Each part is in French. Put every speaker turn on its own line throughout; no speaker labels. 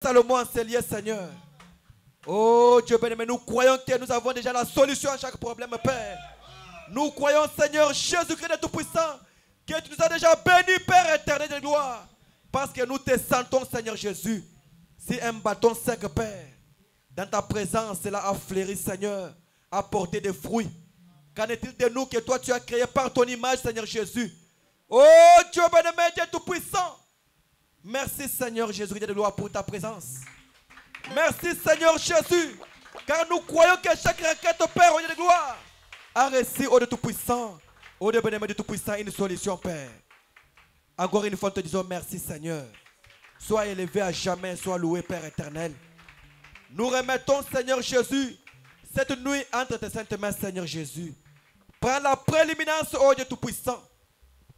Salomon enseigné, Seigneur. Oh Dieu béni, mais nous croyons que nous avons déjà la solution à chaque problème, Père. Nous croyons, Seigneur Jésus-Christ de Tout-Puissant, que tu nous as déjà bénis, Père éternel de gloire. Parce que nous te sentons, Seigneur Jésus. Si un bâton sec, Père, dans ta présence, cela a fleuri, Seigneur, a porté des fruits. Qu'en est-il de nous que toi tu as créé par ton image, Seigneur Jésus? Oh Dieu béni, Dieu Tout-Puissant. Merci, Seigneur Jésus-Christ de gloire, pour ta présence. Merci, Seigneur Jésus, car nous croyons que chaque requête, Père, au Dieu de gloire, a reçu au Dieu Tout-Puissant, au Dieu béni, Dieu Tout-Puissant, une solution, Père. Encore une fois, nous te disons merci, Seigneur. Sois élevé à jamais, sois loué, Père éternel. Nous remettons, Seigneur Jésus, cette nuit entre tes saintes mains, Seigneur Jésus. Prends la prééminence, ô Dieu Tout-Puissant.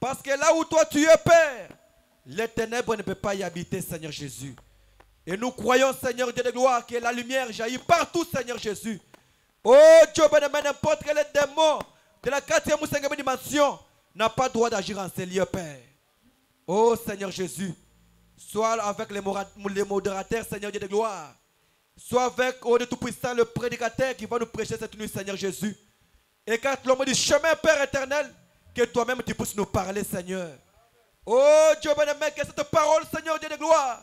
Parce que là où toi tu es, Père, les ténèbres ne peuvent pas y habiter, Seigneur Jésus. Et nous croyons, Seigneur Dieu de gloire, que la lumière jaillit partout, Seigneur Jésus. Oh Dieu, n'importe quel démon de la 4e ou 5e dimension n'a pas droit d'agir en ces lieux, Père. Oh Seigneur Jésus, sois avec les modérateurs, Seigneur Dieu de gloire. Sois avec, oh Dieu Tout-Puissant, le prédicateur qui va nous prêcher cette nuit, Seigneur Jésus. Et quand l'homme du chemin, Père éternel, que toi-même tu puisses nous parler, Seigneur. Oh Dieu béni, que cette parole, Seigneur Dieu de gloire,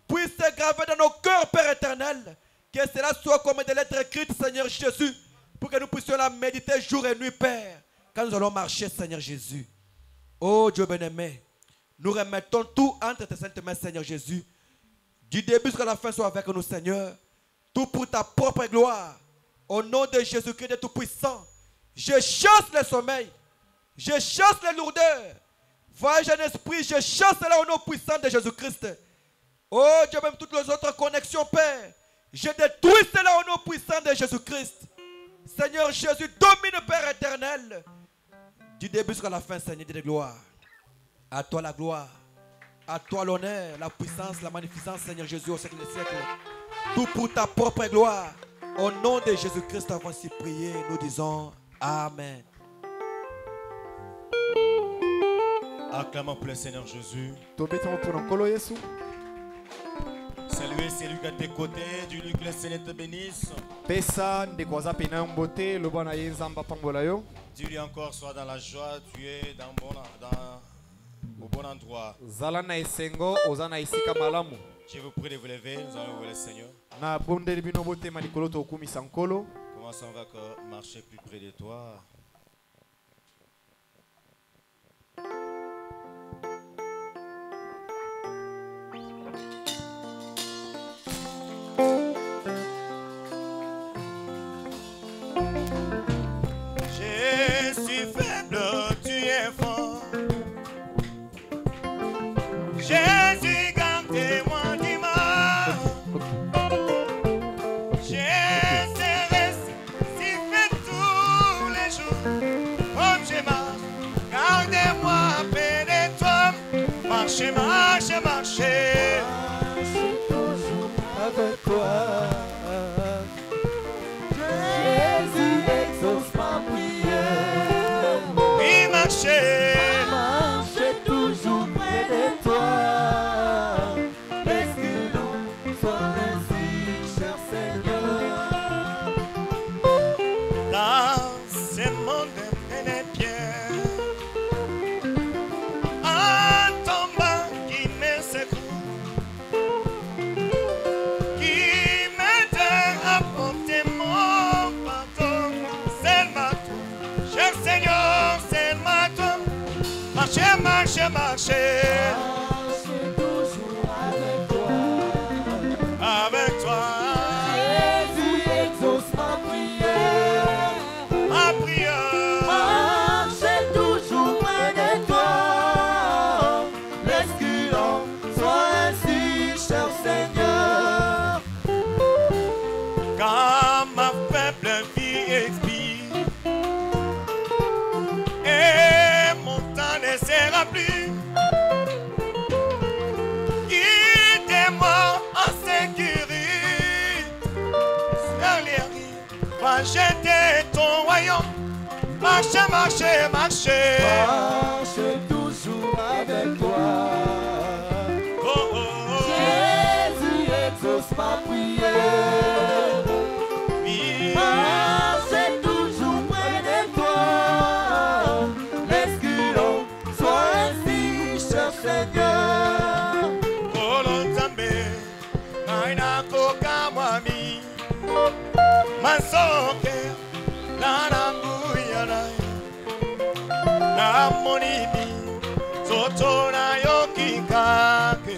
puisse se graver dans nos cœurs, Père éternel. Que cela soit comme des lettres écrites, Seigneur Jésus, pour que nous puissions la méditer jour et nuit, Père, quand nous allons marcher, Seigneur Jésus. Oh Dieu béni, nous remettons tout entre tes saintes mains, Seigneur Jésus. Du début jusqu'à la fin, sois avec nous, Seigneur. Tout pour ta propre gloire. Au nom de Jésus-Christ de Tout-Puissant, je chasse le sommeil. Je chasse les lourdeurs. Voyage en esprit, je chasse cela au nom puissant de Jésus-Christ. Oh Dieu, même toutes les autres connexions, Père, je détruis cela au nom puissant de Jésus-Christ. Seigneur Jésus, domine, Père éternel. Du début jusqu'à la fin, Seigneur de gloire. À toi la gloire. À toi l'honneur, la puissance, la magnificence, Seigneur Jésus, au siècle des siècles. Tout pour ta propre gloire. Au nom de Jésus-Christ, avons ainsi prié. Nous disons Amen.
Acclamons pour le Seigneur Jésus. Saluez celui qui est à tes côtés, du lieu que le Seigneur te bénisse. Dis-lui encore, sois dans la joie, tu es au bon endroit. Je vous prie de vous lever, nous allons louer le Seigneur. Commençons avec marcher plus près de toi. Je suis faible, tu es fort. Jésus, gardez-moi du mal. Je serai si fait tous les jours. Comme je marche, gardez-moi près de toi. Marchez, marchez, marchez.
Marche toujours avec toi. Jésus exauce ma prière.
Oui, marchez.
Marche toujours près de toi. Laisse que l'on soit ainsi, cher Seigneur.
Dans ce monde plein de pierres, un tombant qui me secoue, qui m'aide à porter mon bâton, c'est ma tour. Cher Seigneur, c'est ma tour. Marchez, marchez, marchez
Marche toujours avec toi.
avec toi.
Jésus exauce ma prière.
Ma prière.
Marche toujours près de toi. Laisse que l'on soit ainsi, cher Seigneur.
Quand ma faible vie expire et mon temps ne sera plus, guidez-moi en sécurité. Va jeter ton royaume. Marchez, marchez, marchez.
Marche toujours avec toi.
Oh, oh, oh.
Jésus exauce exauce ma prière. Marche toujours près de toi. Laisse que l'on soit ainsi, cher Seigneur.
Olonzambe, naina koka mwami, masoke, nananguyana, namonimi, sotora yokikake,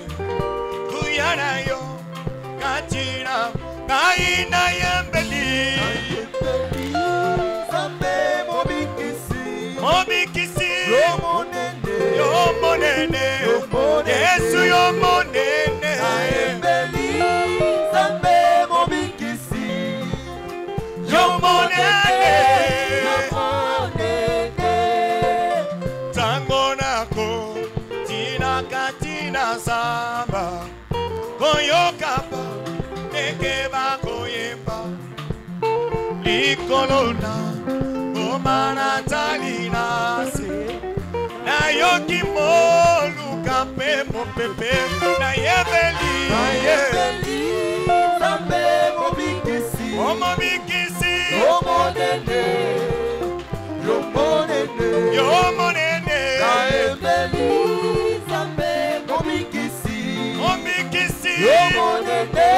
kuyana yo, kachira, naina yembeli,
Zambe mobikisi,
mobikisi,
yo monene,
Yesu yo monene,
Aembeli, Zambe mobikisi,
yo monene, tango nako, tina katina samba, koyokapa, ekeba koyemba, likolona, omana talinase, na yoki molu kape mo pepe, na yebeli,
Zambe mobikisi,
omo bikisi,
yo monene,
yo monene,
Aembeli, Zambe mobikisi,
omikisi,
yo monene,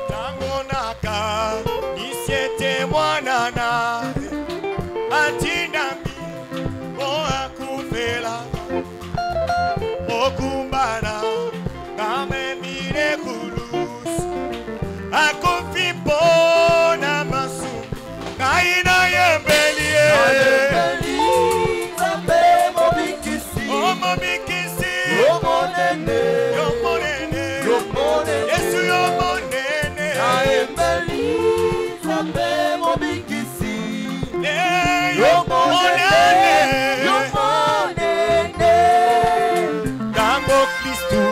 tango naka, nisiete mwanana, atinami, o akufela, okumbana, kame miraculous, akufipona masu, kaina yembelie,
Zambe mobikisi,
omo bikisi,
yo monene,
yo monene, Yesu yo monene,
Aembeli, Zambe mobikisi,
yo monene, Kambo Kristu,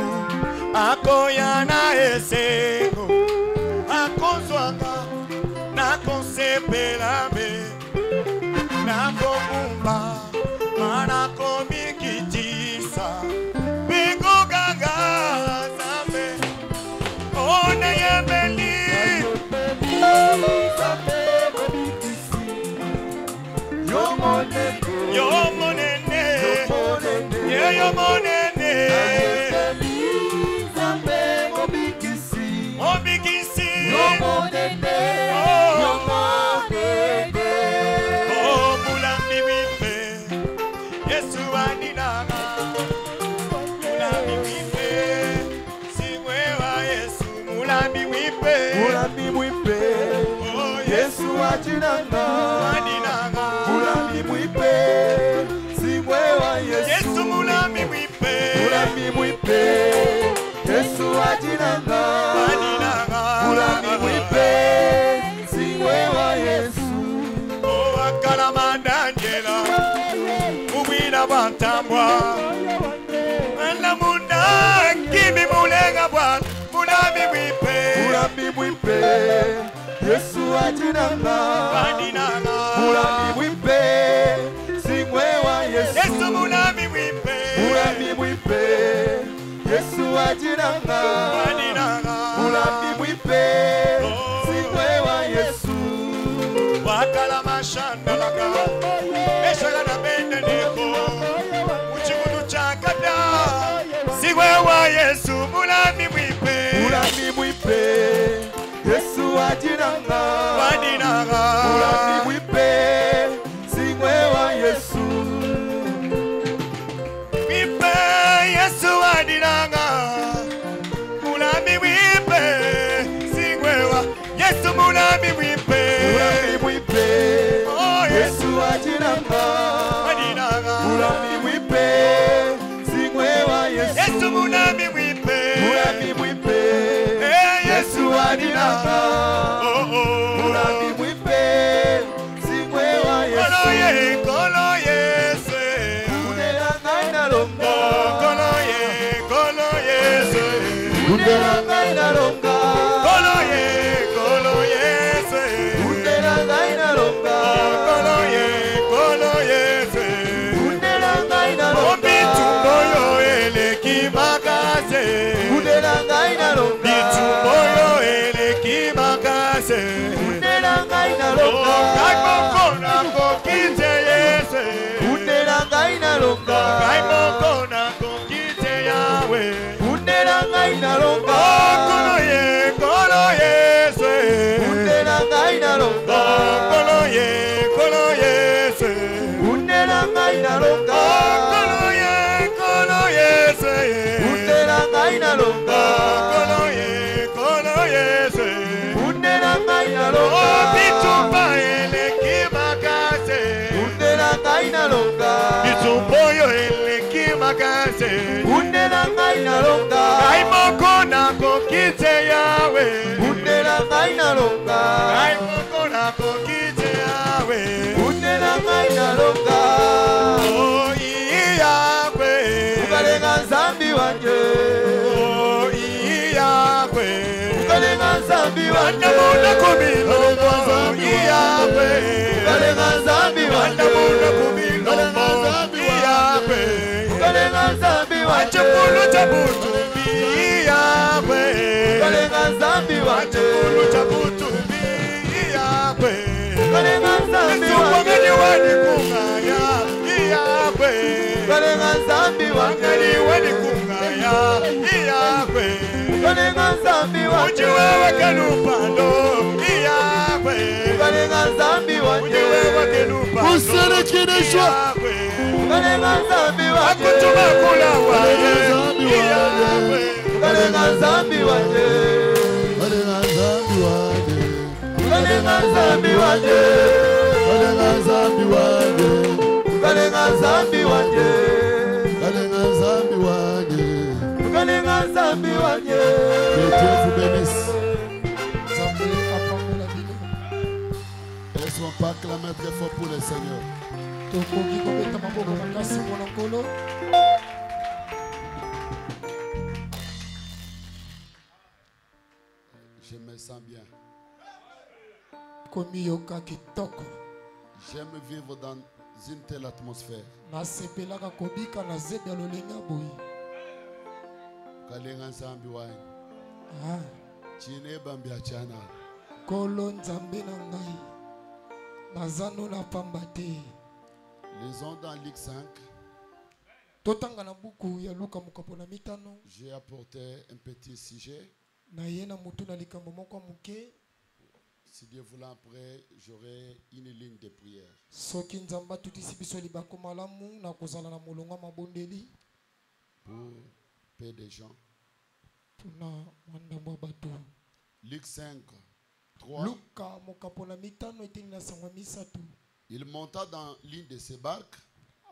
akoya na esego, akozwanga, nakonsepelame, nakomumba, manakomikitisa, bikoganga zambe, ona yembeli, yo monene, yeah, yo monene, obikisi, oh mulambi wipe, Yesu aninaga, mulambi wipe, siwewa Yesu, mulambi wipe, oh Yesu
Ajinanga,
aninaga,
Mulambi mwipe, simwewa Yesu.
Yesu mulambi wipe,
Mulambi mwipe, Yesu ajinanga,
aninaga,
Mulambi mwipe, simwewa Yesu.
oh akalamandangela, ubwina bantambwa, anda munda kimi mulenga bwana, mulambi wipe,
Mulambi mwipe, Yesu ajinanga,
aninaga,
Mulambi mwipe, simwewa Yesu.
Yesu mulambi wipe,
Mulambi mwipe, Yesu ajinanga,
aninaga,
Mulambi mwipe, simwewa Yesu.
wakala mashandalaga, eshala na bende neko, uchikudu chakada, siwewa Yesu mulambi wipe,
Mulambi mwipe, Yesu ajinanga,
aninaga,
Mulambi mwipe, simwewa Yesu.
wipe, Yesu aninaga, mulambi wipe, siwewa Yesu mulambi wipe,
Mulambi mwipe,
oh
Yesu ajinanga,
aninaga,
Mulambi mwipe, simwewa Yesu.
Yesu mulambi wipe,
Mulambi mwipe, Yesu ajinanga, Mulambi mwipe, simwewa Yesu.
kolo Yesu,
Kundela ngai nalonga,
kolo Yesu,
kundela ngai nalonga,
kolo Yesu,
kundela ngai nalonga,
kolo Yesu,
kundela ngai nalonga.
obitumbo yo eleki makase Yahweh.
Kundela ngai nalonga.
Kolo ye, kolo Yesu.
Kundela ngai nalonga.
Kolo Yesu.
Kundela ngai nalonga.
Kolo Yesu.
Kundela ngai nalonga.
Kolo Yesu.
Kundela ngai nalonga.
Oh, bitumba eleki makase.
Kundela ngai nalonga.
Bitumboyo eleki makase.
Kundela ngai nalonga.
Kai moko nakokite Yahweh.
Kundela ngai nalonga.
Kai moko nakokite Yahweh.
Kundela ngai nalonga.
Oh, Yahweh.
Ukalenga nzambi wanje.
Oh, Yahweh.
Ukalenga nzambi wanje.
Wandamuna kubilombo. Yahweh.
Ukalenga nzambi wanje.
Wandamuna kubilombo. Yahweh.
Ukalenga nzambi wanje.
Wachukulu chabutu. Yahweh.
Ukalenga nzambi wanje.
Wachukulu chabutu. Yahweh.
Ukalenga nzambi
Nisupongeni
wanje.
wani kungaya. Yahweh.
Ukalenga nzambi wanje.
Wangani wani kungaya. Yahweh.
Ukalenga nzambi wanje.
Ujiwewe kelupando. Yahweh.
Ukalenga nzambi wanje.
Ujiwewe kelupando. Yahweh.
Ukalenga nzambi wanje.
Akutuma kula waye. Yahweh.
Ukalenga nzambi wanje.
Ukalenga nzambi wanje.
Ukalenga nzambi wanje.
Ukalenga nzambi wanje.
Ukalenga nzambi wanje.
Ukalenga nzambi wanje.
Ukalenga nzambi wanje.
Que Dieu vous bénisse.
Nzambe apambola bino.
Laissons pas clamer très fort pour le Seigneur.
Tokoki kobeta maboko makasi mpona Nkolo.
Je me sens bien.
Komiyoka kitoko.
J'aime vivre dans une telle atmosphère.
Nasepelaka kobika na zebe ya lolenge ya boye.
Ukalenga nzambi wanje.
Ah,
Chine bambi achana.
Nkolo Nzambe na ngai. Naza no na pamba te.
Lisons dans Luc 5.
Totanga na buku ya Luka mokapo na mitano.
J'ai apporté un petit sujet.
Na ye na mutu na likambo moko muke.
Si Dieu voulait après, j'aurai une ligne de prière.
Soki Nzambe atutisi biso libako malamu na kozala na molongo ya mabondeli.
Pour paix des gens.
Puna mwandambo ya bato.
Luc 5, 3.
Luka mokapo na mitano eteni na sango misato.
Il monta dans l'une de ses barques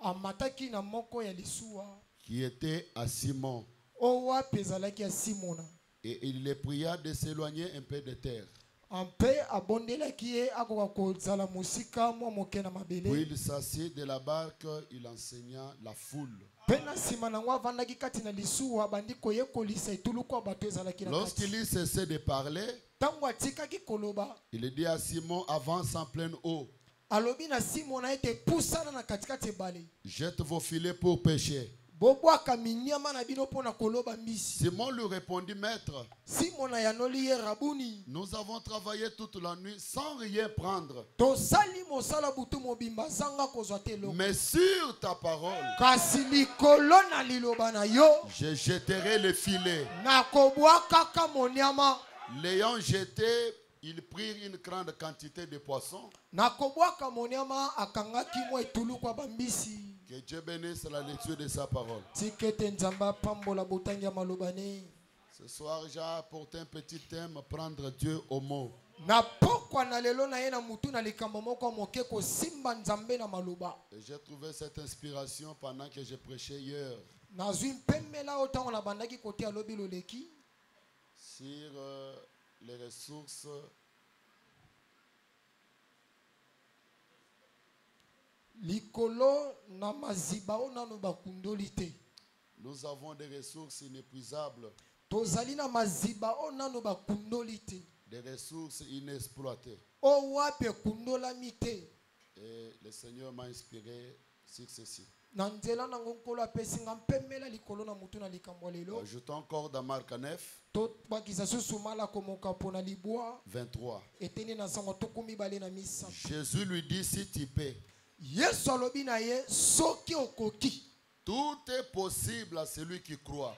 Amataki na moko ya lisuwa.
qui était à Simon.
Owa pezalaki ya Simona.
Et il les pria de s'éloigner un peu de terre.
Ampe abondelaki ye akoka kozala musika mwa moke na
Puis
mabele.
il s'assit de la barque, il enseigna la foule.
Pe na nsima na ngo avandaki kati na lisuwa bandi koyekolisa etuluku ya bato ezalaki na
Lorsqu'il
kati.
eut cessé de parler,
Ntango atikaki koloba,
il dit à Simon, avance en pleine eau,
alobi na Simona ete pusana na katikati ebale.
jette vos filets pour pêcher.
Bobwaka minyama na bino mpona koloba mbisi.
Simon lui répondit, Maître,
Simona yanoli ye rabuni.
nous avons travaillé toute la nuit sans rien prendre.
Tosali mosala butu mobimba zanga kozwa te eloko.
Mais sur ta parole,
Kasi likolo na liloba na yo,
je jetterai le filet.
nakobwakaka monyama.
L'ayant jeté, ils prirent une grande quantité de poissons.
Nakobwaka monyama akangaki mwa etuluku ya bambisi.
Que Dieu bénisse la lecture de sa parole.
Tikete Nzamba pambola botangi ya maloba ne.
Ce soir, j'ai apporté un petit thème, prendre Dieu au mot.
Na pokwa na lelo na ye na mutu na likambo moko moke kosimba Nzambe na maloba.
Et j'ai trouvé cette inspiration pendant que je prêchais hier
Nazwi mpemela oyo ntango na bandaki kotia lobi loleki.
sur les ressources
Likolo na maziba o nanu bakundoli te.
Nous avons des ressources inépuisables,
Tozali na maziba o nanu bakundoli te.
des ressources inexploitées.
O wapi ekundolami te.
Et le Seigneur m'a inspiré sur ceci.
Na nzela nango Nkolo apesi nga mpemela likolo na mutu na likambo lelo.
Ajoutons encore dans Marc 9,
Tobakisa susu mala komoka mpona libwa.
23.
Eteni na sango tokumi bale na misa.
Jésus lui dit, si tu peux,
Yesu alobi na ye soki okoki.
tout est possible à celui qui croit.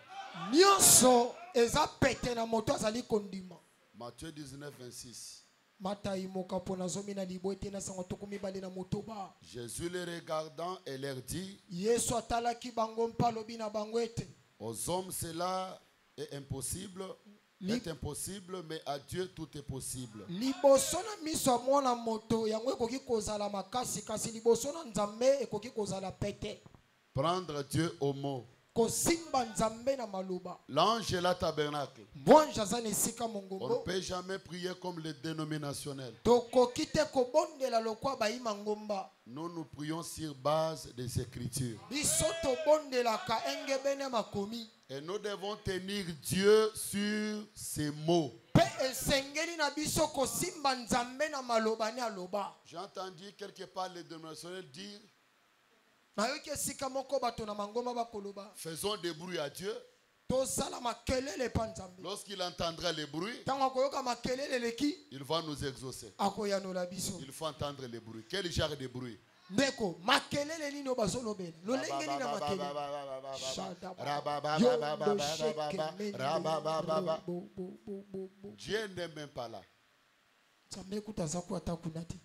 nyonso eza pete na moto azali kondima.
Matthieu 19, 26.
Matai moka pona zomi na libwete na sango tokumi bale na motoba.
Jésus les regardant et leur dit,
Yesu atalaki bango mpalobi na bango ete.
aux hommes cela est impossible, mais à Dieu tout est possible.
Liboso na miso ya mwana moto yango ekoki kozala makasi kasi liboso na Nzambe ekoki kozala pete.
Prendre Dieu au mot.
Kosimba Nzambe na maloba.
L'ange est la tabernacle.
Mwanja za nesika
On ne
mongongo.
peut jamais prier comme les dénominationnels.
Tokoki te kobondela lokwa bayima ngomba.
Nous nous prions sur base des Écritures.
Biso tobondelaka engebene makomi.
Et nous devons tenir Dieu sur ses mots.
Pe esengeli na biso kosimba Nzambe na maloba ni aloba.
J'ai entendu quelque part les dénominationnels dire,
Nayoki esika moko bato na mangomba bakoloba.
faisons des bruits à Dieu.
Tozala makelele pa Nzambe.
Lorsqu'il entendra les bruits,
Tango akoyoka makelele leki
il va nous exaucer.
akoyanola biso.
Il faut entendre les bruits. Quel genre de bruit?
Ndeko makelele nino bazolobela. Lolenge ni na makelele.
Dieu n'est même pas là.
Nzambe kutaza kuata kunati.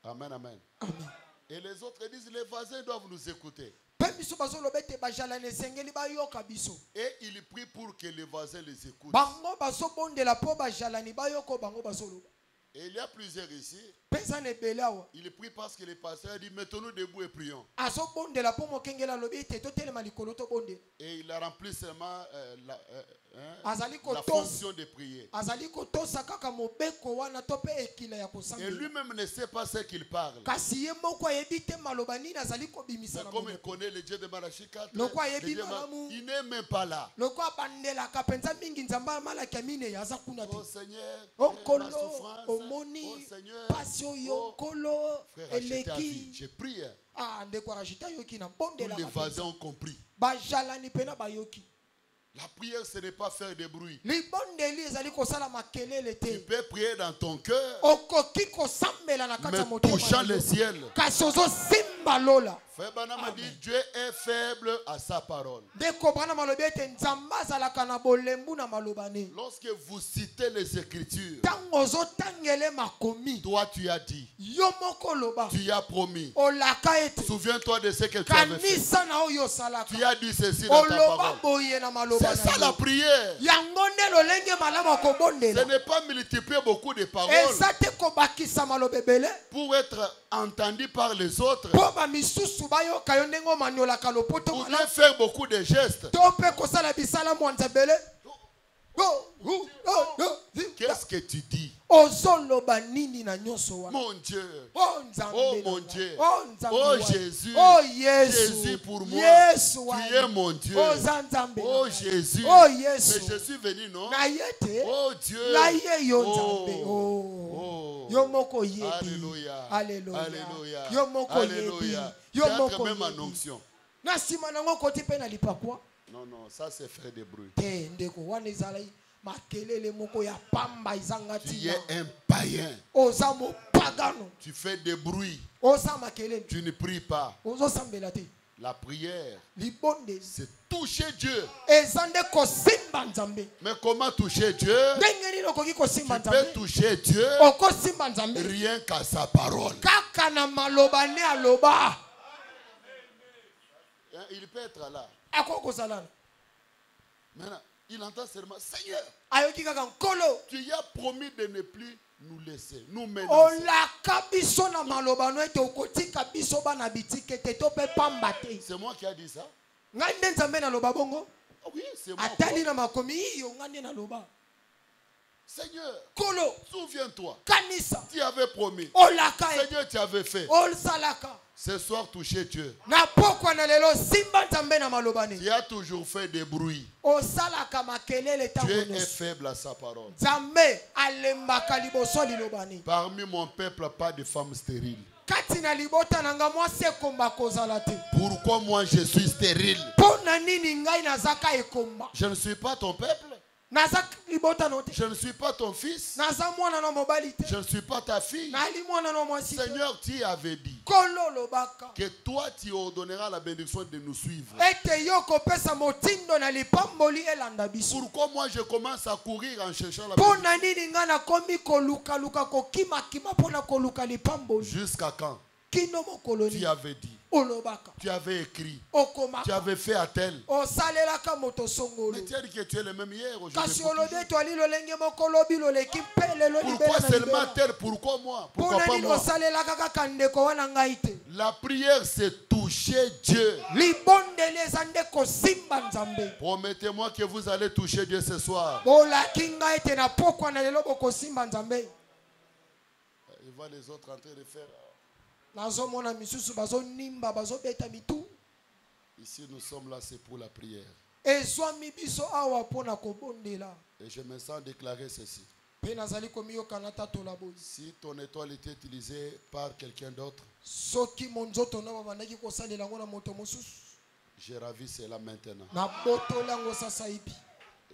Amen, amen.
Amen.
Et les autres disent, les voisins doivent nous écouter.
Pe biso bazolobete bajala nesengeli bayoka biso.
Et il prie pour que les voisins les écoutent.
Bango bazobondela po bajala ni bayoko bango bazoloba.
Et il y a plusieurs ici.
Pesa ne belawa.
Il prie parce que le pasteur dit, mettons-nous debout et prions.
Azobondela po mokengela lobi te totelema likolo to bonde.
Et il a rempli seulement
Azali
la
kotos.
fonction de prier.
Azali kotosa kaka mobeko wana tope ekila ya
Et
kosangela.
lui-même ne sait pas ce qu'il parle.
Kasi ye moko ayebi te maloba nini azali kobimisa
Mais
na
comme il
mobeko.
connaît le Dieu de Malachie 4,
Le quoi,
le Dieu de il n'est même pas là.
Loko abandelaka penza mingi nzamba malaki ya mine aza kuna te.
Oh Seigneur, ma
Okolo
souffrance.
omoni
Oh Seigneur,
pasio yo kolo
frère, achète ta vie.
eleki.
J'ai prié.
Ah ndeko arajita yoki na
Tous
bondela.
les voisins ont compris.
Bajalani pena bayoki.
La prière, ce n'est pas faire des bruits.
Libondeli ezali kosala makelele
Tu
te.
peux prier dans ton cœur,
Okoki kosambela na kati ya
mais
motema.
touchant
na yo.
le ciel.
Kasi ozosimba lola.
Frère Branham a dit, Dieu est faible à sa parole.
Ndeko bana malobi ete nzambe azalaka na bolembu na maloba ne.
Lorsque vous citez les Écritures,
Tango ozotangele makomi.
toi tu as dit,
Yo moko loba.
tu as promis.
Olaka ete.
Souviens-toi de ce que tu avais fait.
Kanisa na oyo salaka.
Tu as dit ceci dans ta
Oloba
parole.
boye na maloba.
C'est ça la prière.
Yango nde lolenge malamu
Ce
akobondela.
n'est pas multiplier beaucoup de paroles
Eza te kobakisa maloba ebele.
pour être entendu par les autres.
Po bamisusu bayoka yo ndenge omaniolaka lopoto
Pour
malamu.
bien faire beaucoup de gestes.
To mpe kosala bisala mwanza ebele.
Qu'est-ce que tu dis?
Ozoloba nini na nyonso wana.
Mon Dieu.
Oh Nzambe.
Oh
na
mon
ngai.
Dieu.
Oh Nzambe.
Oh
wana.
Jésus.
Oh Yesu.
Jésus pour moi.
Yesu
Tu
wana.
es mon Dieu.
Oh Nzambe.
Oh
na ngai.
Jésus.
Oh
Mais
Yesu.
je suis venu, non?
Na yete.
Oh Dieu.
Na ye yo
Oh.
Nzambe.
Oh.
Oh. Yo moko yebi.
Alléluia.
Alléluia.
Alléluia.
Yo moko yebi.
Alléluia.
Yo
Tu
moko
entres même en
yebi.
onction.
Na sima nango koti pe na lipakwa.
Non, non, ça c'est faire des bruits.
Te ndeko wana ezalai makelele moko ya pamba izanga
Tu
tina.
es un païen.
Oza mopagano.
Tu fais des bruits.
Oza makelele.
Tu ne pries pas.
Ozosambela te.
La prière,
Libonde.
c'est toucher Dieu.
Eza nde kosimba Nzambe.
Mais comment toucher Dieu?
Ndenge nini okoki
Tu
kosimba
peux
Nzambe?
toucher Dieu
Okosimba Nzambe.
rien qu'à sa parole.
Kaka na maloba ne aloba.
Hein, il peut être là.
Ako kozalana.
Maintenant, il entend seulement, Seigneur,
Ayoki kaka nkolo.
tu as promis de ne plus nous laisser, nous menacer.
Olaka biso na maloba no ete okotika biso bana bitike te to pe pamba te.
C'est moi qui a dit ça?
Ngai nde Nzambe na loba bongo?
Ah oui, c'est moi.
Atali na makomi iyo ngai nde na loba.
Seigneur,
Kolo
souviens-toi,
kanisa
tu avais promis.
olaka ete
Seigneur, tu avais fait.
olsalaka.
Ce soir, toucher Dieu.
Na pokwa na lelo simba Nzambe na maloba ne.
Tu as toujours fait des bruits.
Osalaka makelele tango
Dieu est
nyonso.
faible à sa parole.
Nzambe alembaka liboso liloba ne.
Parmi mon peuple, pas de femmes stériles.
Kati na libota na nga mwasi ekomba kozala te.
Pourquoi moi je suis stérile?
Pona nini ngai nazaka ekomba?
Je ne suis pas ton peuple.
naza libota no te
Je ne suis pas ton fils.
naza mwana no mobali te
Je ne suis pas ta fille.
nali mwana no mwasi te
Seigneur, tu avais dit
kolo lobaka
que toi, tu ordonneras la bénédiction de nous suivre.
ete yo kopesa motindo na lipamboli elanda biso
Pourquoi moi je commence à courir en cherchant la
mpo
bénédiction?
na nini nga nakomi kolukaluka kokimakima mpo na koluka lipamboli
Jusqu'à quand?
kino mokolo
Tu
nini
avais dit,
olobaka
tu avais écrit, tu
okomaka
avais fait à tel.
osalelaka moto songolo
Mais tu as dit que tu es le même hier, aujourd'hui.
kasi
pour
olobi
toujours.
etwali lolenge moko lobi loleki mpe lelo
Pourquoi
libela na
seulement
libela
tel? Pourquoi moi?
mpo
Pourquoi
na
pas
nini
moi?
osalelaka kaka ndeko wana ngai te
La prière, c'est toucher Dieu.
libondeli eza nde kosimba nzambe
Promettez-moi que vous allez toucher Dieu ce soir.
bolaki ngai ete na pokwa na lelo bokosimba nzambe
Je vois les autres en train de faire.
nazomona misusu bazonimba bazobeta mitu
Ici, nous sommes là, c'est pour la prière.
ezwami biso awa mpo na kobondela
Et je me sens déclarer ceci.
mpe nazali komiyokana tatola boye
Si ton étoile était utilisée par quelqu'un d'autre,
soki monzoto na babandaki kosalela yango na moto mosusu
j'ai ravi cela maintenant.
nabotola yango sasa ipi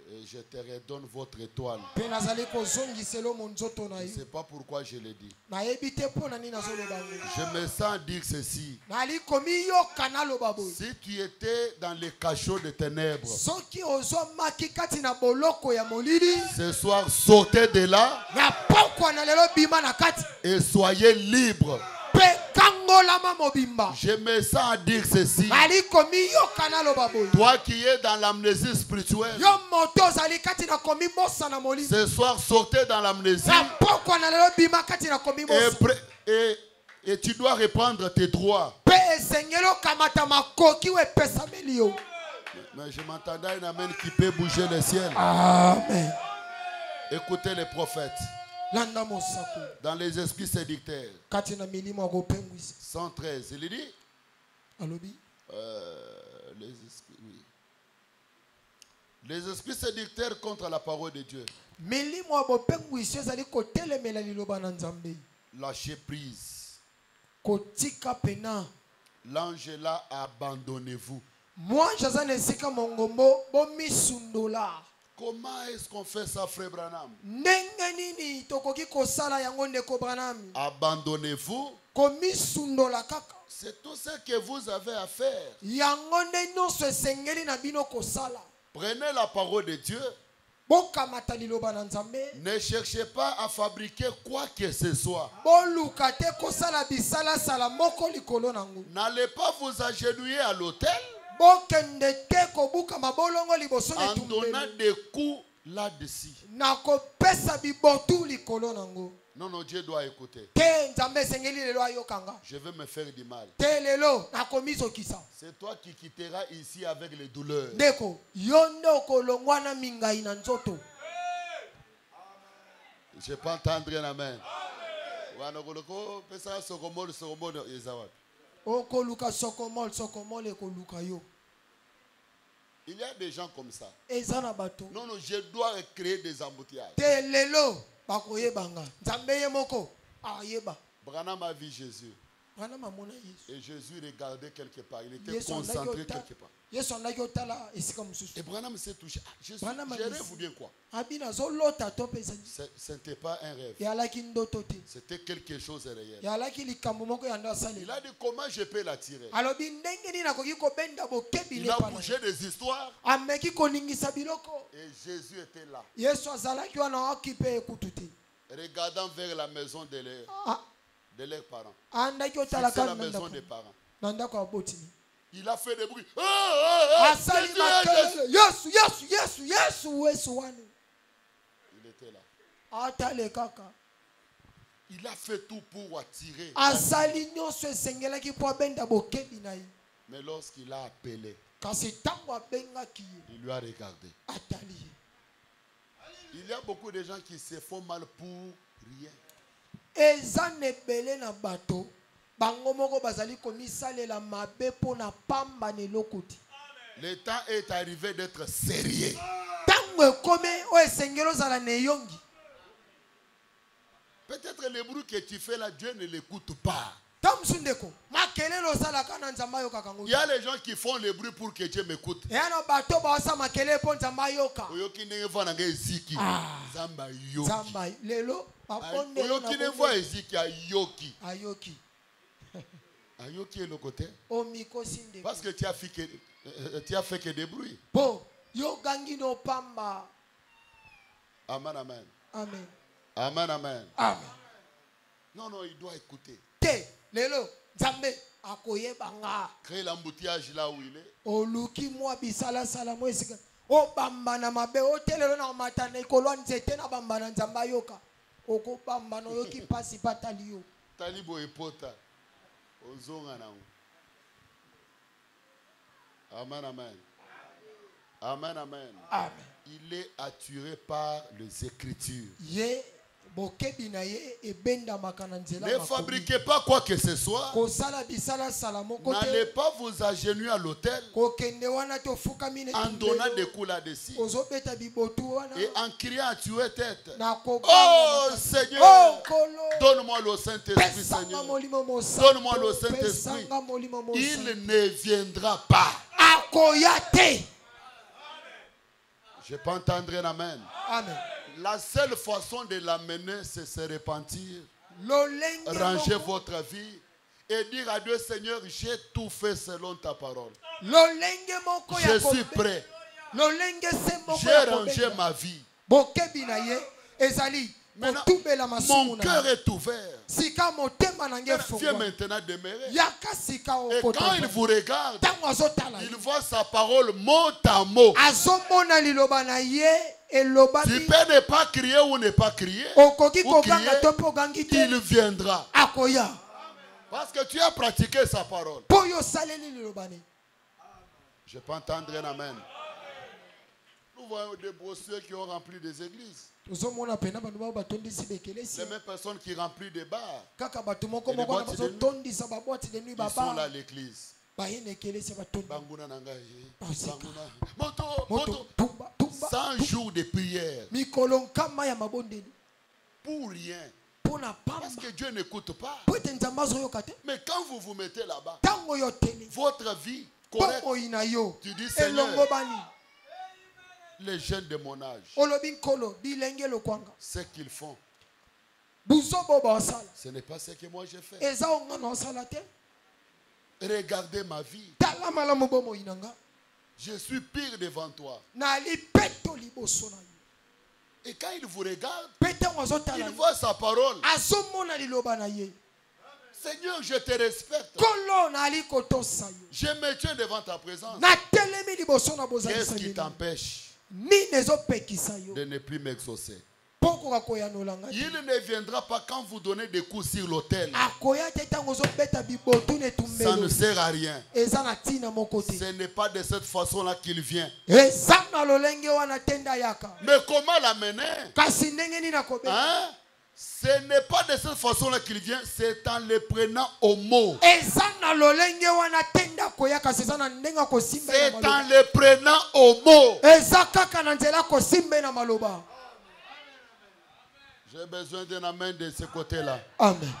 Et je te redonne votre étoile.
mpe nazali kozongisela monzoto na
Je ne
yo
sais pas pourquoi je l'ai dit.
nayebi te mpo na nini nazoloba yango
Je me sens dire ceci.
nali komiyoka naloba boye
Si tu étais dans les cachots de ténèbres,
soki ozwamaki kati na boloko ya molili
ce soir, sortez de là
na pokwa na lelo bima na kati
et soyez libres.
mpe kangolama mobimba
Je me sens dire ceci.
nali komiyoka naloba boye
Toi qui es dans l'amnésie spirituelle,
yo moto ozali kati na komibosa na molili
ce soir, sortez dans l'amnésie
na pokwa na lelo bima kati na komibosa
et tu dois reprendre tes droits.
mpe esengeli okamata makoki oyo epesameli yo
Mais je m'entendais à une amène qui peut bouger le ciel.
amen
Écoutez les prophètes.
landa mosako
Dans les esprits séducteurs,
kati na milimo ya kopengwisa
113, il dit,
alobi
les esprits, oui. Les esprits séducteurs contre la parole de Dieu.
milimo ya bopengwisi ezali kotelemela liloba na nzambe
Lâchez prise.
kotika pena
L'ange est là, abandonnez-vous.
mwanji aza na esika mongombo bomisundola
Comment est-ce qu'on fait ça, frère Branham?
ndenge nini tokoki kosala yango ndeko branami
Abandonnez-vous.
komisundola kaka
C'est tout ce que vous avez à faire.
yango nde nyonso esengeli na bino kosala
Prenez la parole de Dieu.
bokamata liloba na nzambe
Ne cherchez pas à fabriquer quoi que ce soit.
boluka te kosala bisalasala moko likolo nango
N'allez pas vous agenouiller à l'autel
bokende te kobuka mabolongo liboso na
en donnant
etumbeli
des coups là-dessus.
na kopesa bibotu likolo nango
Non, non, Dieu doit écouter.
te nzambe esengeli lelo ayokanga
Je vais me faire du mal.
te lelo nakomizokisa
C'est toi qui quitteras ici avec les douleurs.
ndeko yo nde okolongwa na mingai na nzoto
Je peux entendre un amen.
okoluka sokomol ekoluka yo
Il y a des gens comme ça.
eza na bato
Non, non, je dois créer des embouteillages.
te lelo bakoyebanga nzambe ye moko ayeba
Branham a vu Jésus.
wana mamona yesu
Et Jésus regardait quelque part. Il était
Yesu andaki
concentré
ota-
quelque part.
yesu andaki otala esika mosusu
Et Branham s'est touché. Ah, Jésus,
Branham a
je
dit-
rêve ou bien quoi?
abi nazolota to mpe ezali
Ce n'était pas un rêve.
eyalaki ndoto te
C'était quelque chose de réel.
eyalaki likambo moko ya ndo
Il
asalela
a dit comment je peux l'attirer.
alobi ndenge nini nakoki kobenda bokebi
Il a
lepa na
bougé
ye.
des histoires.
ameki koningisa biloko
Et Jésus était là,
yesu azalaki wana aoki mpe ekutu te
regardant vers la maison de
Ah,
leurs parents.
andaki
C'est
otalaka
la
na
maison
ndako
des parents.
na ndako ya botini
Il a fait des bruits. Ah, ah, ah,
asali
Jésus, Jésus.
makelele yesu yesu yesu yesu yesu wani
Il était là.
atale kaka
Il a fait tout pour attirer.
asali nyonso esengelaki mpo abenda bokebi na ye
Mais lorsqu'il a appelé,
kasi ntango abengaki ye
il lui a regardé.
atali ye
Il y a beaucoup de gens qui se font mal pour rien.
eza na ebele na bato bango moko bazali komisalela mabe mpo na pamba na eloko te
Le temps est arrivé d'être sérieux.
ntango ekome oyo esengeli ozala na eyongi
Peut-être le bruit que tu fais là, Dieu ne l'écoute pas.
Tam sundeko. Makelele osalaka na nzamba yoka kango.
Il y a les gens qui font le bruit pour que Dieu m'écoute.
Et ano bato ba osa makelele po nzamba yoka.
Oyoki ndenge fwa nanga eziki. Zamba yoki.
Zamba lelo baponde
Oyoki ndenge fwa eziki ayoki.
Ayoki.
Ayoki est le côté.
Omiko sindeko.
Parce que tu as fait que des bruits.
Po yo gangi no pamba.
Amen, amen.
Amen.
Amen, amen.
Amen.
Non, non, il doit écouter.
Te lelo Nzambe akoyeba nga.
Créer l'embouteillage là où il est.
Oluki mwa bisala sala mwesika. O bamba na mabe o telelo na matana ikolwa nzete na bamba na Nzamba yoka. Oko bamba no yoki pasi patali yo.
Talibo epota. Ozonga na. Amen, amen. Amen, amen.
Amen.
Il est attiré par les Écritures.
Ye bokebi na ye ebenda makana nzela.
Ne fabriquez pas quoi que ce soit.
Ko sala bisala sala moko te.
N'allez pas vous agenouiller à l'autel
Ko kende wana to fuka mine.
en donnant des coups là-dessus
Ozo beta bibotu wana.
et en criant à tuer tête.
Na ko
Oh Seigneur,
oh kolo.
donne-moi le Saint-Esprit, Seigneur. Donne-moi le Saint-Esprit. Il ne viendra pas.
Akoyate.
Je peux entendre un amen.
Amen.
La seule façon de l'amener, c'est se repentir,
Lolenge
ranger votre vie et dire à Dieu, Seigneur, j'ai tout fait selon ta parole.
Lolenge moko ya
Je suis prêt.
Lolenge se moko
J'ai
ya
rangé ma vie.
bokebi na ye ezali
Maintenant,
kotubela
mon
masumu
cœur
na
est ouvert.
sika motema na nge
Viens
fungwa
maintenant demeurer.
yaka sika
Et quand il
okota
vous regarde,
tango azotala
il voit sa parole mot à mot.
azomona liloba na ye
Tu
elobami
peux ne pas crier ou ne pas crier.
okoki
Ou
koganga
crier,
to mpe ogangi te
il viendra.
akoya
Parce que tu as pratiqué sa parole.
mpo yo osaleli liloba ne
Je peux entendre un amen. Nous voyons des brosseurs qui ont rempli des églises.
tozomona pena bantu bao batondisi bekelesi
Les mêmes personnes qui remplissent des bars,
kaka bato moko
Et les
moko na
boîtes de nuit.
bazotondisa babwati de nuit
ils sont là à
baba
l'église.
baye na ekelesi ya batondi
Banguna Nangaye,
Basika.
Banguna. Moto,
moto
moto.
tumba tumba
100 jours de prière.
mikolo nkama ya mabondeli
Pour rien.
mpo na
Parce
pamba
que Dieu n'écoute pas.
po ete nzambe azoyoka te
Mais quand vous vous mettez là-bas,
ntango yo teli
votre vie correcte,
bomoi na yo
tu dis Seigneur,
elongo bani
les jeunes de mon âge,
olobi nkolo bilenge lokwanga
ce qu'ils font,
buzobo basala
ce n'est pas ce que moi j'ai fait.
eza onga na osala te
Regardez ma vie.
tala malamu bomoi na nga
Je suis pire devant toi.
nali peto liboso na yo
Et quand il vous regarde,
mpe ntango azotala
il voit sa parole.
azomona liloba na ye
Seigneur, je te respecte.
nkolo nali kotosa yo
Je me tiens devant ta présence.
natelemi liboso na
Qu'est-ce qui
bozalisani
t'empêche
nini ezopekisa yo
de ne plus m'exaucer?
mpo okoka koyanola nga te
Il ne viendra pas quand vous donnez des coups sur l'autel.
akoya te ntango ozobeta bibotu na
Ça ne
etumbelo
sert à rien.
eza na ntina moko te
Ce n'est pas de cette façon-là qu'il vient.
eza na lolenge wana te nde ayaka
Mais comment l'amener?
kasi ndenge nini akobeta
Hein? Ce n'est pas de cette façon-là qu'il vient, c'est en le prenant au mot.
eza na lolenge wana te nde akoya kasi eza na ndenge akosimba ye
C'est
na
en
maloba
le prenant au mot.
eza kaka na nzela akosimba ye na maloba
J'ai besoin d'un amen de ce côté-là.
amen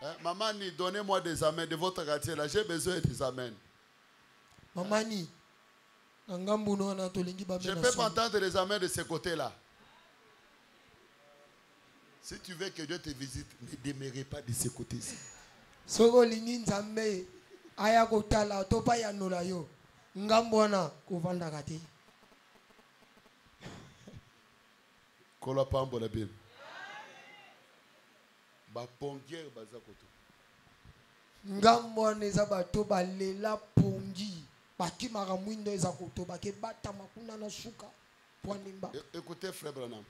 Hein? Maman, donnez-moi des amens de votre quartier là. J'ai besoin des amens.
mamani na ngambu no wana tolingi
Je ne
bamena
peux pas
somo.
entendre les amens de ce côté-là. Si tu veux que Dieu te visite, ne demeurez pas de ce côté-ci.
soki olingi nzambe aya kotala to mpa yanola yo ngambu wana kovandaka te
Kola pambo la Bible. Ba pongière baza koto.
ngambu wana eza bato balela pongi bakimaka mwindo eza koto bakebatama kuna na suka pwanimba
Écoutez, frère Branham.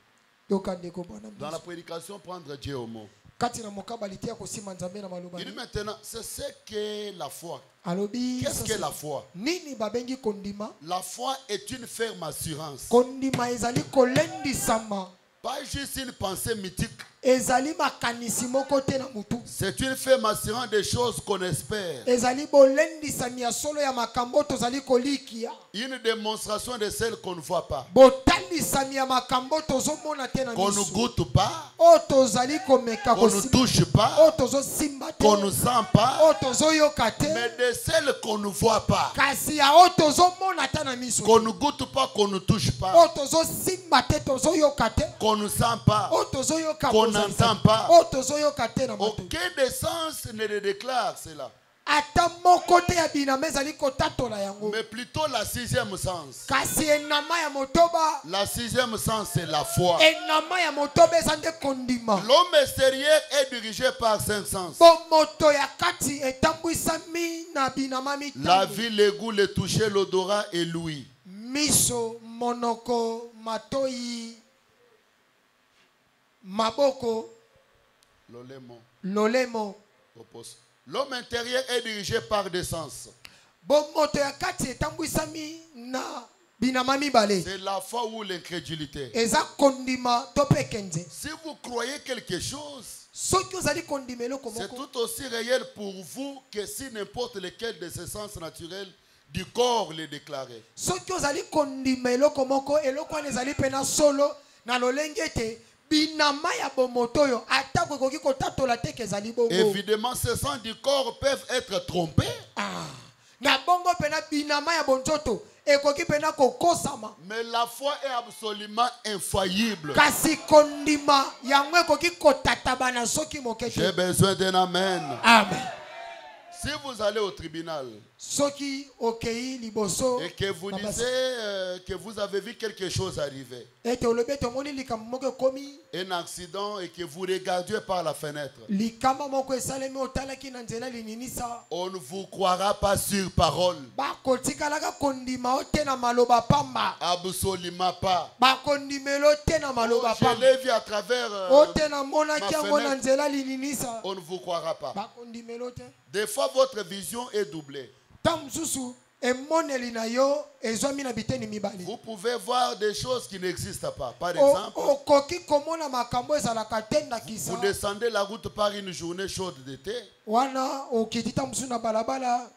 yoka ndeko bwana
Dans la prédication, prendre Dieu au mot.
kati na mokabali te ya kosimba nzambe na maloba
Il dit
ne.
maintenant, c'est ce qu'est la foi.
alobi
Qu'est-ce
sasa-
qu'est la foi?
nini babengi kondima
La foi est une ferme assurance.
kondima ezali kolendisama
Pas juste une pensée mythique.
ezali makanisi moko te na mutu.
C'est une femme assurant des choses qu'on espère.
Ezali bolendisami ya solo ya makambo tozali kolikia.
Une démonstration de celle qu'on ne voit pas.
Botalisami ya makambo tozomona te na
Qu'on ne
miso.
goûte pas.
O tozali komeka
Qu'on ne touche pas.
O tozo simba te.
Qu'on ne sent pas.
O tozo yoka te.
Mais de celles qu'on ne voit pas.
Kasi ya o tozomona te na miso.
Qu'on ne goûte pas, qu'on ne touche pas.
O tozo simba te tozo yoka te.
Qu'on ne sent pas.
O tozo yoka
Qu'on n'entend pas.
O tozo yoka te na moto.
Aucun des sens ne le déclare cela.
Ata moko te ya binama ezali kotatola yango.
Mais plutôt la sixième sens.
Kasi enama ya motoba.
La sixième sens, c'est la foi.
Enama ya motoba ezande kondima.
L'homme extérieur est dirigé par cinq sens.
Bo moto ya kati etambwisami na binama mitano.
La vue, le goût, le toucher, l'odorat et l'ouïe.
Miso, monoko, matoi, maboko, lolemo.
L'homme intérieur est dirigé par des sens.
Bon moto ya kati etambwisami na binama mibale.
C'est la foi ou l'incrédulité.
Eza kondima tope kenze.
Si vous croyez quelque chose,
Soki ozali kondimelo
c'est
komoko.
tout aussi réel pour vous que si n'importe lequel de ces sens naturels du corps les déclarait.
Soki ozali kondimelo komoko eloko wana ezali pena solo na lolenge te binama ya bomoto yo atako ekoki kotatola te kezali bongo.
Évidemment, ces sens du corps peuvent être trompés.
Na bongo pena binama ya bonzoto ekoki pena kokosama.
Mais la foi est absolument infaillible.
Kasi kondima yango ekoki kotatabana soki moke te.
J'ai besoin d'un amen.
Amen.
Si vous allez au tribunal
Soki okei liboso
et que vous disiez que vous avez vu quelque chose arriver,
ete olobe tomoni likambo moko komi
un accident, et que vous regardiez par la fenêtre,
likamba moko esalemi otalaki na nzela lininisa
on ne vous croira pas sur parole.
bakotikalaka kondima o te na maloba pamba.
Absolument pas.
Bakondimelo te na maloba
Je
pamba.
l'ai vu à travers
O te na monaki yango na
fenêtre.
nzela lininisa.
On ne vous croira pas.
Bakondimelo te.
Des fois, votre vision est doublée.
Ta mosusu emoneli na yo ezwami na biteni mibale.
Vous pouvez voir des choses qui n'existent pas. Par exemple,
Okoki komona makambo ezalaka te ndakisa.
vous descendez la route par une journée chaude d'été,
Wana okiti ta mosusu na balabala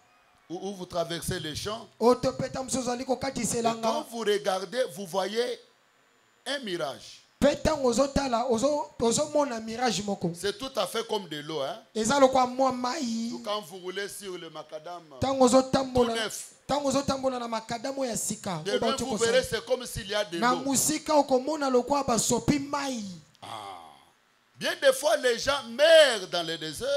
où vous traversez les champs.
otope ta mosusu ozali
Et quand
kokatiselanga.
vous regardez, vous voyez un mirage.
Pe ntango ozotala ozomona mirage moko.
C'est tout à fait comme de l'eau. Hein?
Eza lokwa mwa mai.
Quand vous roulez sur le macadam,
Ntango ozotambola.
tout neuf.
Ntango ozotambola na makadamo ya sika.
de loin, vous verrez, c'est comme s'il y a de
Na
l'eau.
musika okomona lokwa basopi mai.
Bien des fois, les gens meurent dans le désert.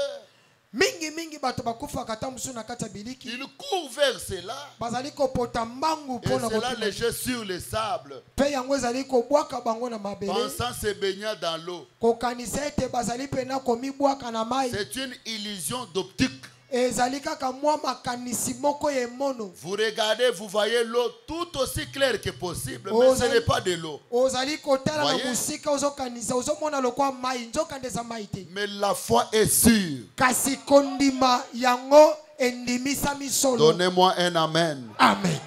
Mingi bato bakufaka ta musu na kati ya biliki.
Ils courent vers cela.
Bazali kopota mbangu
Et
pona
cela
kotima.
les jette sur le sable,
Pe yango ezali kobwaka bango na mabele.
pensant se baigner dans l'eau.
Kokanisa ete bazali pena komibwaka na mai.
C'est une illusion d'optique.
Ezali kaka mwa makanisi moko ye mono.
Vous regardez, vous voyez l'eau tout aussi claire que possible,
Oh,
mais ce
ça-
n'est pas de l'eau.
Ozali kotala na
Voyez?
musika ozokanisa ozomona lokwa mai nzokande za mai te.
Mais la foi est sûre.
Kasi kondima yango endimisami solo.
Donnez-moi un amen.
Amen.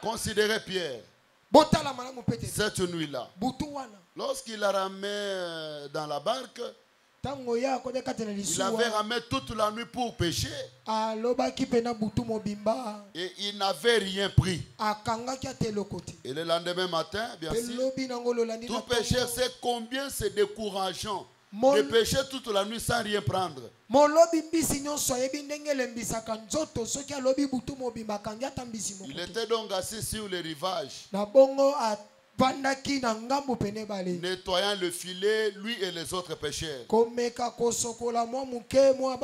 Considérez Pierre,
Botala malamu pete.
cette nuit-là,
Butu wana.
lorsqu'il a ramé dans la barque,
Tango ya kode kate na
il avait
lisuwa.
ramé toute la nuit pour pêcher
Alobaki pena butu mobimba.
et il n'avait rien pris.
Akangaki ateloko te.
Et le lendemain matin, bien sûr,
Pelobi nango lolandi
tout
na
pécheur
tongo.
sait combien c'est décourageant
Mon-
de pêcher toute la nuit sans rien prendre.
Molobi mbisi nyonso ayebi ndenge elembisaka nzoto soki alobi butu mobimba akangi ata mbisi moko
Il
te.
était donc assis sur le rivage,
Na bongo avandaki na ngambo pene bale.
nettoyant le filet, lui et les autres pêcheurs.
Komeka kosokola mwa muke mwa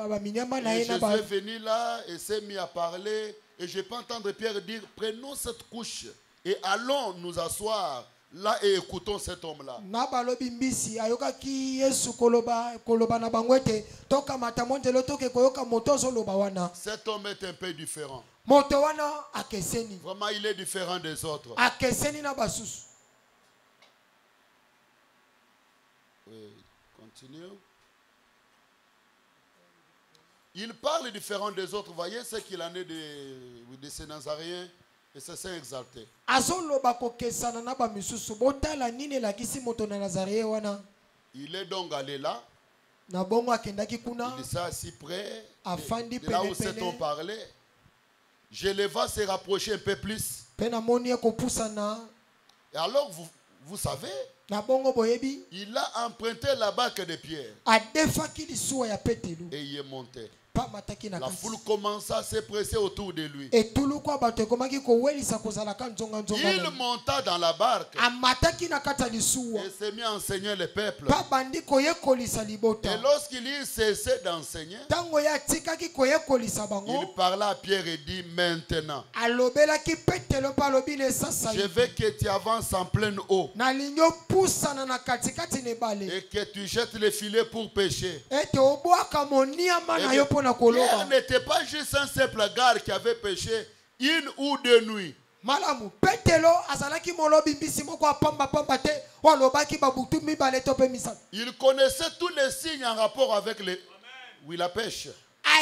baminyama na
Et
ye na
Jésus
ba.
est venu là et s'est mis à parler. Et je peux entendre Pierre dire, prenons cette couche et allons nous asseoir là et écoutons cet homme-là.
Na balobi mbisi ayokaki Yesu koloba na bango ete tokamata mondelo toke koyoka moto ozoloba wana.
Cet homme est un peu différent.
Moto wana akeseni.
Vraiment, il est différent des autres.
Akeseni na basusu.
Oui, continue. Il parle différent des autres. Voyez ce qu'il en est de ces Nazaréens et c'est saint exalté.
Azoloba kokesana na ba misusu botala nini elakisi moto na Nazarie wana.
Il est donc allé là.
Na bongo akendaki kuna.
Il est assis près.
Afandi
De là où
pene
s'est-on
pene.
parlé. Je le vois se rapprocher un peu plus.
Pena moni ekopusana.
Et alors, vous savez,
Na bongo boyebi.
il a emprunté la barque de Pierre.
Adefaki lisuwa ya Petelo.
Et il est monté.
Pa mataki na
La
kati.
foule commença à se presser autour de lui.
Etulu kwa bato ekomaki kowelisa kozalaka nzonga nzonga.
Il monta dans la barque
Amataki na kati ya lisuwa.
et s'est mis à enseigner le peuple.
Pa bandi koyekolisa libota.
Et lorsqu'il eut cessé d'enseigner,
Tango ya tikaki koyekolisa
il
bango.
parla à Pierre et dit, maintenant,
Alobelaki Petelo pa lobi ne sasa.
je veux que tu avances en pleine eau
Na linyo pusana na katikati ne bale.
et que tu jettes les filets pour pêcher.
Ete obwaka moniama na yo pona
Pierre
koloba.
n'était pas juste un simple gars qui avait pêché une ou deux nuits.
Malamu Petelo azalaki molobi mbisi moko apamba pamba te walobaki babutu mibale to pe misala.
Il connaissait tous les signes en rapport avec la pêche.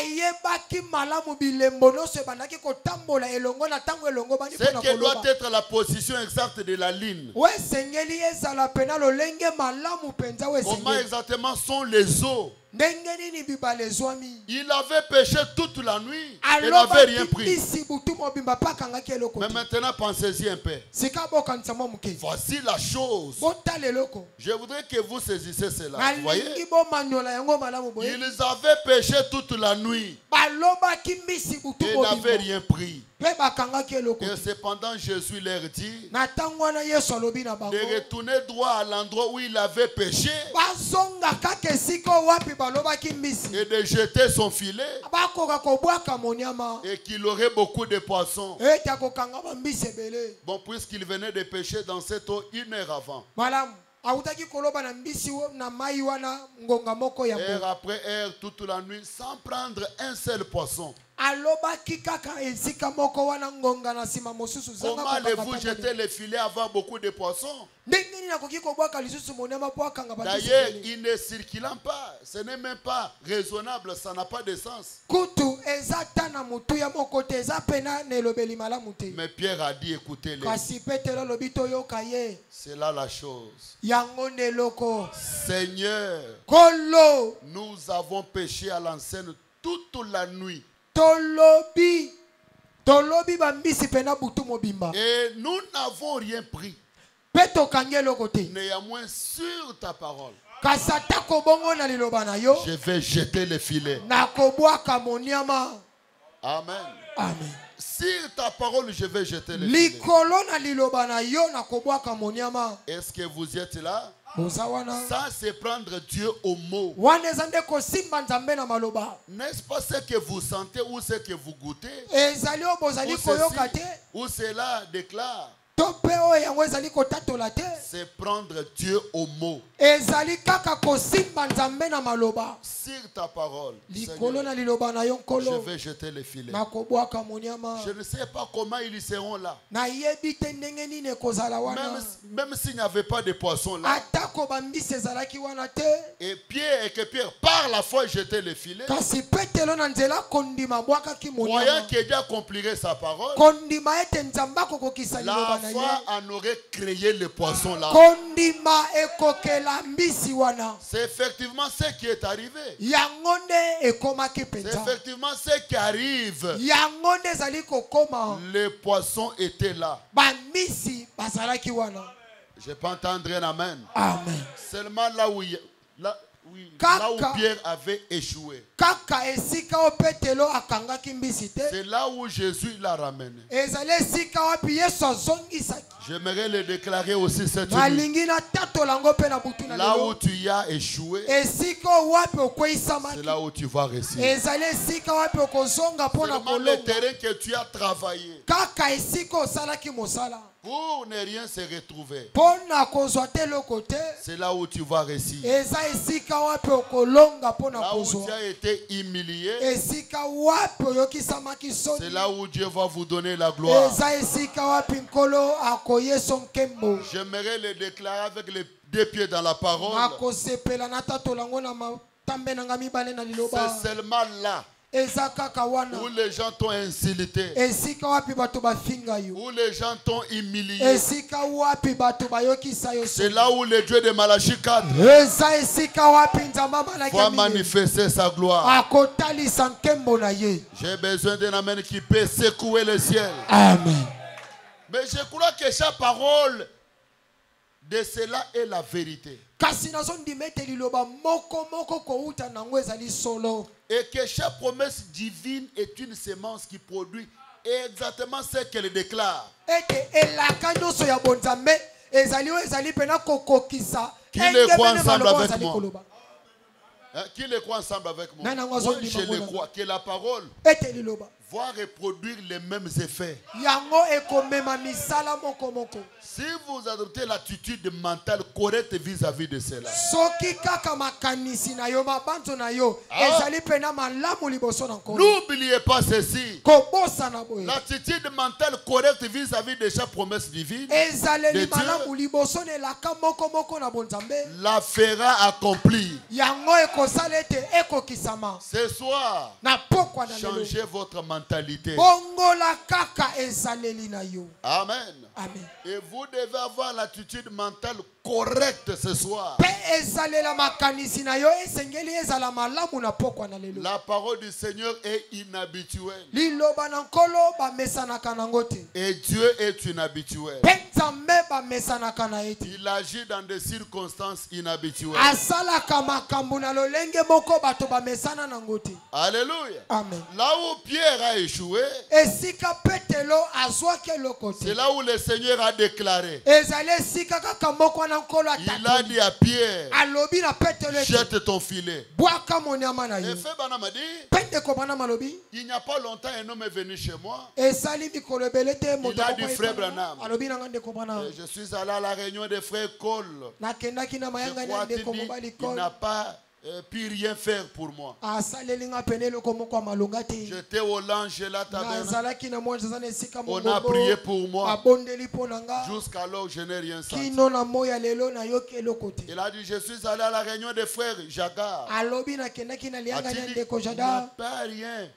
Ayebaki malamu bilembo nyonso ebandaki kotambola elongo na tango elongo bani
Ce
pona
qui doit
koloba.
être la position exacte de la ligne.
We sengeli ezala pena lolenge malamu penza we
Comment
sengeli.
exactement sont les eaux?
Ndenge nini bibale zwami.
Il avait pêché toute la nuit et n'avait rien
Alobaki
pris.
bisi butu mobimba pakangaki eloko.
Mais maintenant, pensez-y un peu.
Sika bokanisa mwa muke.
Voici la chose.
Botala eloko.
Je voudrais que vous saisissez cela. Vous
Nalingi
voyez?
bomanyola yango malamu boye.
Ils avaient pêché toute la nuit
Balobaki mbisi butu
et n'avaient
mobimba.
rien pris.
Pe bakangaki eloko.
Et cependant, Jésus leur dit
Na tango wana Yesu alobi na bango.
de retourner droit à l'endroit où il avait pêché
Bazonga kaka esika wapi balobaki mbisi.
et de jeter son filet
Bakoka kobwaka monyama.
et qu'il aurait beaucoup de poissons.
Ete akokanga ba mbisi ebele.
Bon, puisqu'il venait de pêcher dans cette eau 1 heure avant.
Malamu. Autaki koloba na mbisi na mai wana ngonga moko ya
Heure
mbo.
après heure, toute la nuit, sans prendre un seul poisson.
Alobaki kaka esika moko wana ngonga na sima mosusu zanga
Comment allez-vous jeter les filets avant beaucoup de poissons?
ndenge nini nakoki kobwaka lisusu monyama po akanga bato
D'ailleurs,
sebele.
il ne circulant pas. Ce n'est même pas raisonnable, ça n'a pas de sens.
Kutu eza tana mutu ya moko te eza pena na elobeli malamu te.
Mais Pierre a dit, écoutez-les,
Kasi Petelo lobi toyoka ye.
c'est là la chose.
Yango neloko.
Seigneur,
Kolo
nous avons péché à l'enseigne toute la nuit.
tolobi. Tolobi bambisi pena butu mobimba.
Et nous n'avons rien pris.
Peto kange loko te.
Néanmoins, sur ta parole,
Kasata kobongo na liloba na yo.
je vais jeter les filets.
Na kobwaka monyama.
Amen.
Amen.
Sur ta parole, je vais jeter les filets.
Likolo na liloba na yo na kobwaka monyama.
Est-ce que vous êtes là?
Bozawana.
Ça, c'est prendre Dieu au mot.
Wana zande ko simba nzambe na maloba.
N'est-ce pas ce que vous sentez ou ce que vous goûtez?
Ezali o bozali
Ou
koyoka te.
ceci, ou cela déclare.
To pe o yango ezali kotatola te.
C'est prendre Dieu au mot.
Ezali kaka ko simba nzambe na maloba.
Sur ta parole,
Likolo
Seigneur,
na liloba na yo
je
nkolo.
vais jeter les filets.
Na kobwaka monyama.
Je ne sais pas comment ils seront là.
Na yebi te ndenge nini kozala wana.
Même s'il n'y avait pas de poisson là.
Atako bambisi ezalaki wana te.
Et que Pierre, par la foi, jetait les filets.
Kasi Petelo na nzela kondima bwakaki
Croyant
monyama.
que Dieu accomplirait sa parole,
Kondima ete nzamba kokokisa liloba
la
na
foi
ye.
en aurait créé le poisson là.
Kondima ekokela mbisi wana.
C'est effectivement ce qui est arrivé.
Yango nde ekomaki
C'est
penza.
effectivement ce qui arrive.
Yango nde ezali kokoma.
Les poissons étaient là.
Bambisi bazalaki wana.
Je peux entendre un amen.
Amen.
Seulement là où Pierre avait échoué.
Kaka esika o Petelo akangaki mbisi te.
C'est là où Jésus l'a ramené.
Ezali esika wapi Yesu azongisaki.
J'aimerais le déclarer aussi cette nuit.
Nalingi na tatola ngo pe na butu na
Là où
lelo.
tu y as échoué,
Esika wapi
c'est
okweyisamaki.
là où tu vas réussir.
Ezali esika wapi okozonga mpona
Seulement le
kolonga.
terrain que tu as travaillé
Kaka esika osalaki mosala.
pour ne rien se retrouver,
Pona kozwa te loko te.
c'est là où tu vas réussir.
Eza esika wapi okolonga pona
Là où tu
kozwa.
as été humilié,
Esika wapi oyokisamaki
c'est
soni.
là où Dieu va vous donner la gloire.
Eza esika wapi nkolo akoyeso nkembo.
J'aimerais le déclarer avec les deux pieds dans la parole.
Nakosepela na tatola ngo na matambe na nga mibale na liloba.
C'est seulement là
eza kaka wana
où les gens t'ont insulté,
esika wapi bato bafinga yo
où les gens t'ont humilié.
esika wapi bato bayokisa yo
C'est là où le Dieu de Malachie 4
eza esika wapi nzamba
va
malaki
manifester sa gloire.
akotalisa nkembo na ye.
J'ai besoin d'un amen qui peut secouer le ciel.
Amen.
Mais je crois que chaque parole de cela est la vérité.
kasi nazondima ete liloba moko moko kouta nango ezali solo.
Et que chaque promesse divine est une semence qui produit exactement ce qu'elle déclare.
Ete elaka nyonso ya bonzambe ezali oyo ezali pena kokokisa
Qui le croit ensemble avec moi? Hein, qui le croit ensemble avec moi? Moi, je le crois que la parole
ete liloba
va reproduire les mêmes effets.
yango ekomema misala moko moko.
Si vous adoptez l'attitude mentale correcte vis-à-vis de cela,
soki kaka makanisi na yo mabanzo na yo ezali pena malamu liboso na nkolo.
n'oubliez pas ceci.
kobosana boye
L'attitude mentale correcte vis-à-vis de chaque promesse divine
ezaleli
de Dieu
malamu liboso na elaka moko moko na bonzambe
la fera accomplir.
yango ekosala ete ekokisama.
Ce soir,
na pokwa na lelo
changez votre mentalité.
bongola kaka ezaleli na yo.
Amen.
Amen.
Et vous devez avoir l'attitude mentale correcte ce soir.
Pe ezalela makanisi na yo esengeli ezala malamu na pokwa na lelo.
La parole du Seigneur est inhabituelle.
liloba na nkolo bamesanaka nango te.
Et Dieu est inhabituel.
Pe nzambe bamesanaka na ye te.
Il agit dans des circonstances inhabituelles.
asalaka makambo na lolenge moko bato bamesana nango te.
Alléluia.
Amen.
Là où Pierre a échoué,
esika petelo azwaki eloko te.
c'est là où le Seigneur a déclaré.
ezali esika kaka moko na nkolo
Il a
atatoli.
dit à Pierre,
alobi na petelo ete
jette ton filet.
bwaka monyama na
Et
yo.
Fébana m'a dit,
pe ndeko bana malobi
il n'y a pas longtemps, un homme est venu chez moi.
esali mikolo ebele te moto
Il a dit,
moko
Frère
ayebana.
Branham.
alobi nanga ndeko bana
Et je suis allé à la réunion des frères Cole.
nakendaki na
Je
mayanga
crois
na
qu'il
ndeko
dit,
mobali
il
kol
n'a pas pu rien faire pour moi.
asaleli nga pene eloko moko ya malonga te.
J'étais au Langela Taverne.
nazalaki na mwana eza na esika
On a prié
mongobo
pour moi.
abondeli mpo na nga
Jusqu'alors, je n'ai rien senti.
kino na moya lelo nayoki eloko te.
Il a dit, je suis allé à la réunion des frères Jagar.
alobi nakendaki na lianga
A-t-il
na
dit,
ndeko
il n'a
jada
pas rien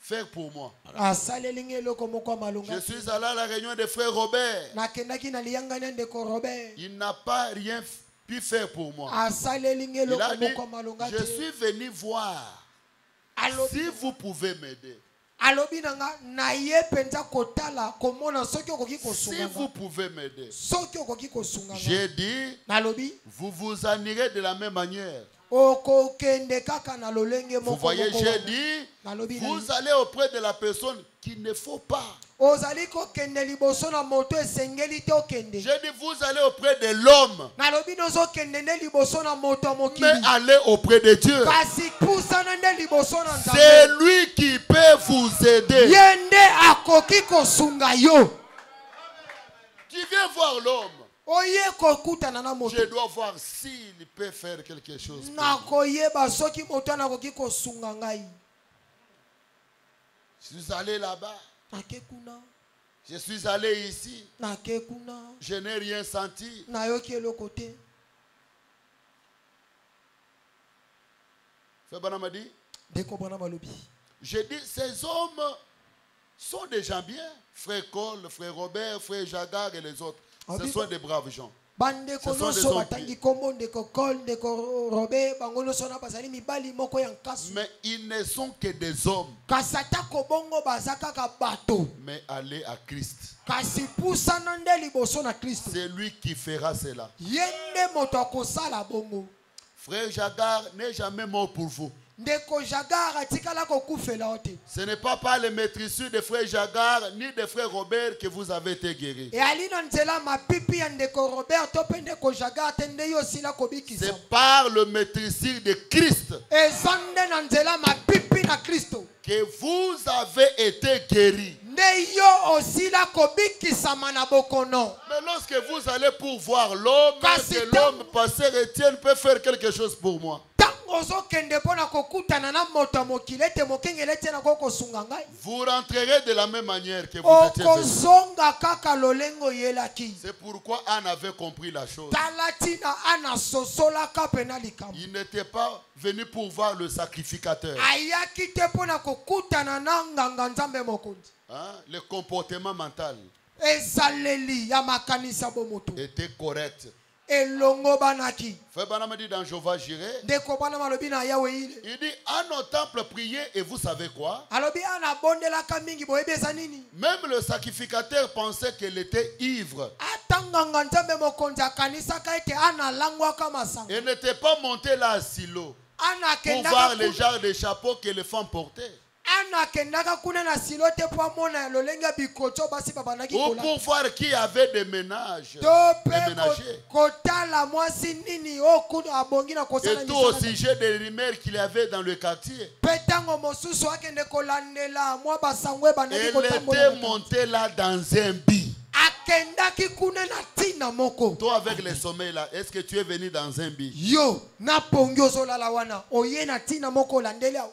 faire pour moi.
asaleli nga eloko moko ya malonga
Je
te.
suis allé à la réunion des frères Robert.
nakendaki na lianga na ndeko robert
Il n'a pas rien pu faire pour moi.
asaleli nga
Il
eloko
a dit,
moko ya malonga
je
te.
suis venu voir si vous pouvez m'aider.
alobi na nga naye mpenza kotala komona soki okoki
Si
kosunga
vous
nga.
pouvez m'aider.
soki okoki kosunga nga.
J'ai dit,
nalobi
vous vous en irez de la même manière.
okokende kaka na lolenge
Vous
moko
voyez,
moko
j'ai
wana.
dit,
nalobi na
vous
ye.
allez auprès de la personne qu'il ne faut pas.
ozali kokende liboso na moto esengeli te okende.
J'ai dit, vous allez auprès de l'homme,
nalobi nozokende nde liboso na moto ya
mais
mokili.
allez auprès de Dieu.
kasi pusana nde liboso na
C'est
nzambe.
lui qui peut vous aider.
ye nde akoki kosunga yo.
Tu viens voir l'homme.
oye kokutana na moto.
Je dois voir s'il peut faire quelque chose. pour moi.
nakoyeba soki moto wana akoki kosunga ngai.
Je suis allé là-bas.
nake kuna
Je suis allé ici.
nake kuna
Je n'ai rien senti.
nayoki eloko te.
Fébana m'a dit,
ndeko bwana malobi
j'ai dit, ces hommes sont des gens bien. Frère Cole, frère Robert, frère Jagar et les autres. Ce sont des braves gens.
bandeko
Ce sont des
nyonso
hommes
batangi kombo ndeko kol ndeko robe bango nyonso na bazali mibali moko ya nkasu.
Mais ils ne sont que des hommes.
kasi atako bongo baza kaka bato.
Mais allez à Christ.
kasi pusana nde liboso na kristo.
C'est lui qui fera cela.
ye nde moto akosala bongo.
Frère Jagar n'est jamais mort pour vous.
ndeko jagar atikala kokufela yo te.
Ce n'est pas par les maîtrisures de frère Jagar ni de frère Robert que vous avez été guéris.
eyali na nzela mapipi ya ndeko robert to mpe ndeko jagar te nde yo osila kobikisa.
C'est par le maîtrisure de Christ
eza nde na nzela mapipi na kristo
que vous avez été guéris.
nde yo osila kobikisama na bokono.
Mais lorsque vous allez pour voir l'homme,
Kasi
que l'homme, pasteur Étienne, peut faire quelque chose pour moi.
ntango
Vous rentrerez de la même manière que vous étiez venu. C'est pourquoi Anne avait compris la chose. Il n'était pas venu pour voir le sacrificateur. Hein? Le comportement mental était correct. Frère Branham dit dans Jéhovah Jireh, il dit à nos temples priez et vous savez quoi? Même le sacrificateur pensait qu'il était ivre. Il n'était pas monté là à Silo pour voir les genres de chapeaux que les femmes portaient. Ou pour voir qui avait des ménages, des ménagers. Et tout au sujet des rumeurs qu'il y avait dans le quartier. Il était monté là dans un but. Toi avec le sommeil là, est-ce que tu es venu dans un but?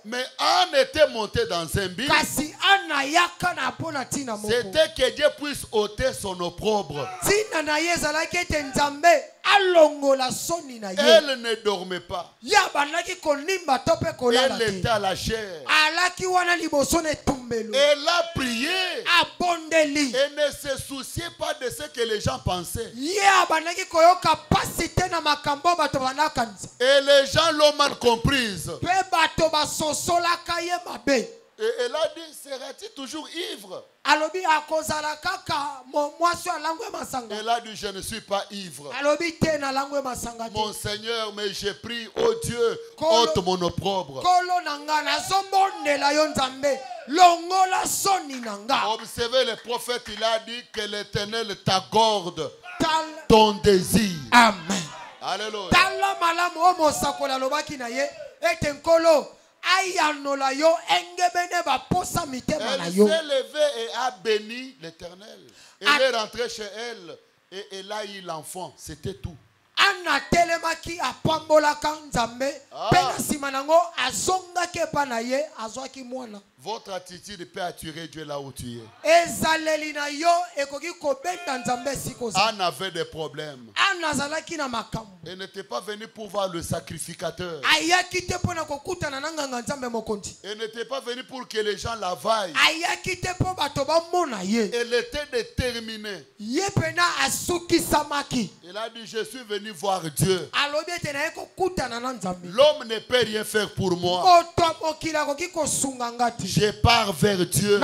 Mais Anne était monté dans un but. C'était que Dieu puisse ôter son opprobre. Elle ne dormait pas. Elle était à la chair. Elle a prié. Elle ne se souciait pas de ce que les gens pensaient. Et les gens l'ont mal comprise. Et elle a dit, seras-tu toujours ivre? Elle a dit, je ne suis pas ivre. Mon Seigneur, mais j'ai pris, oh Dieu, ôte mon opprobre. Observez le prophète, il a dit que l'Éternel t'accorde ton désir.
Amen.
Alléluia. Elle s'est levée et a béni l'Éternel. Elle est rentrée chez elle et elle a eu l'enfant. C'était tout. Votre attitude peut attirer Dieu là où tu es. Anne avait des problèmes. Elle n'était pas venue pour voir le sacrificateur. Elle n'était pas venue pour que les gens la vaillent. Elle était déterminée. Elle a dit, je suis venu voir Dieu. L'homme ne peut rien faire pour moi. Je pars vers Dieu.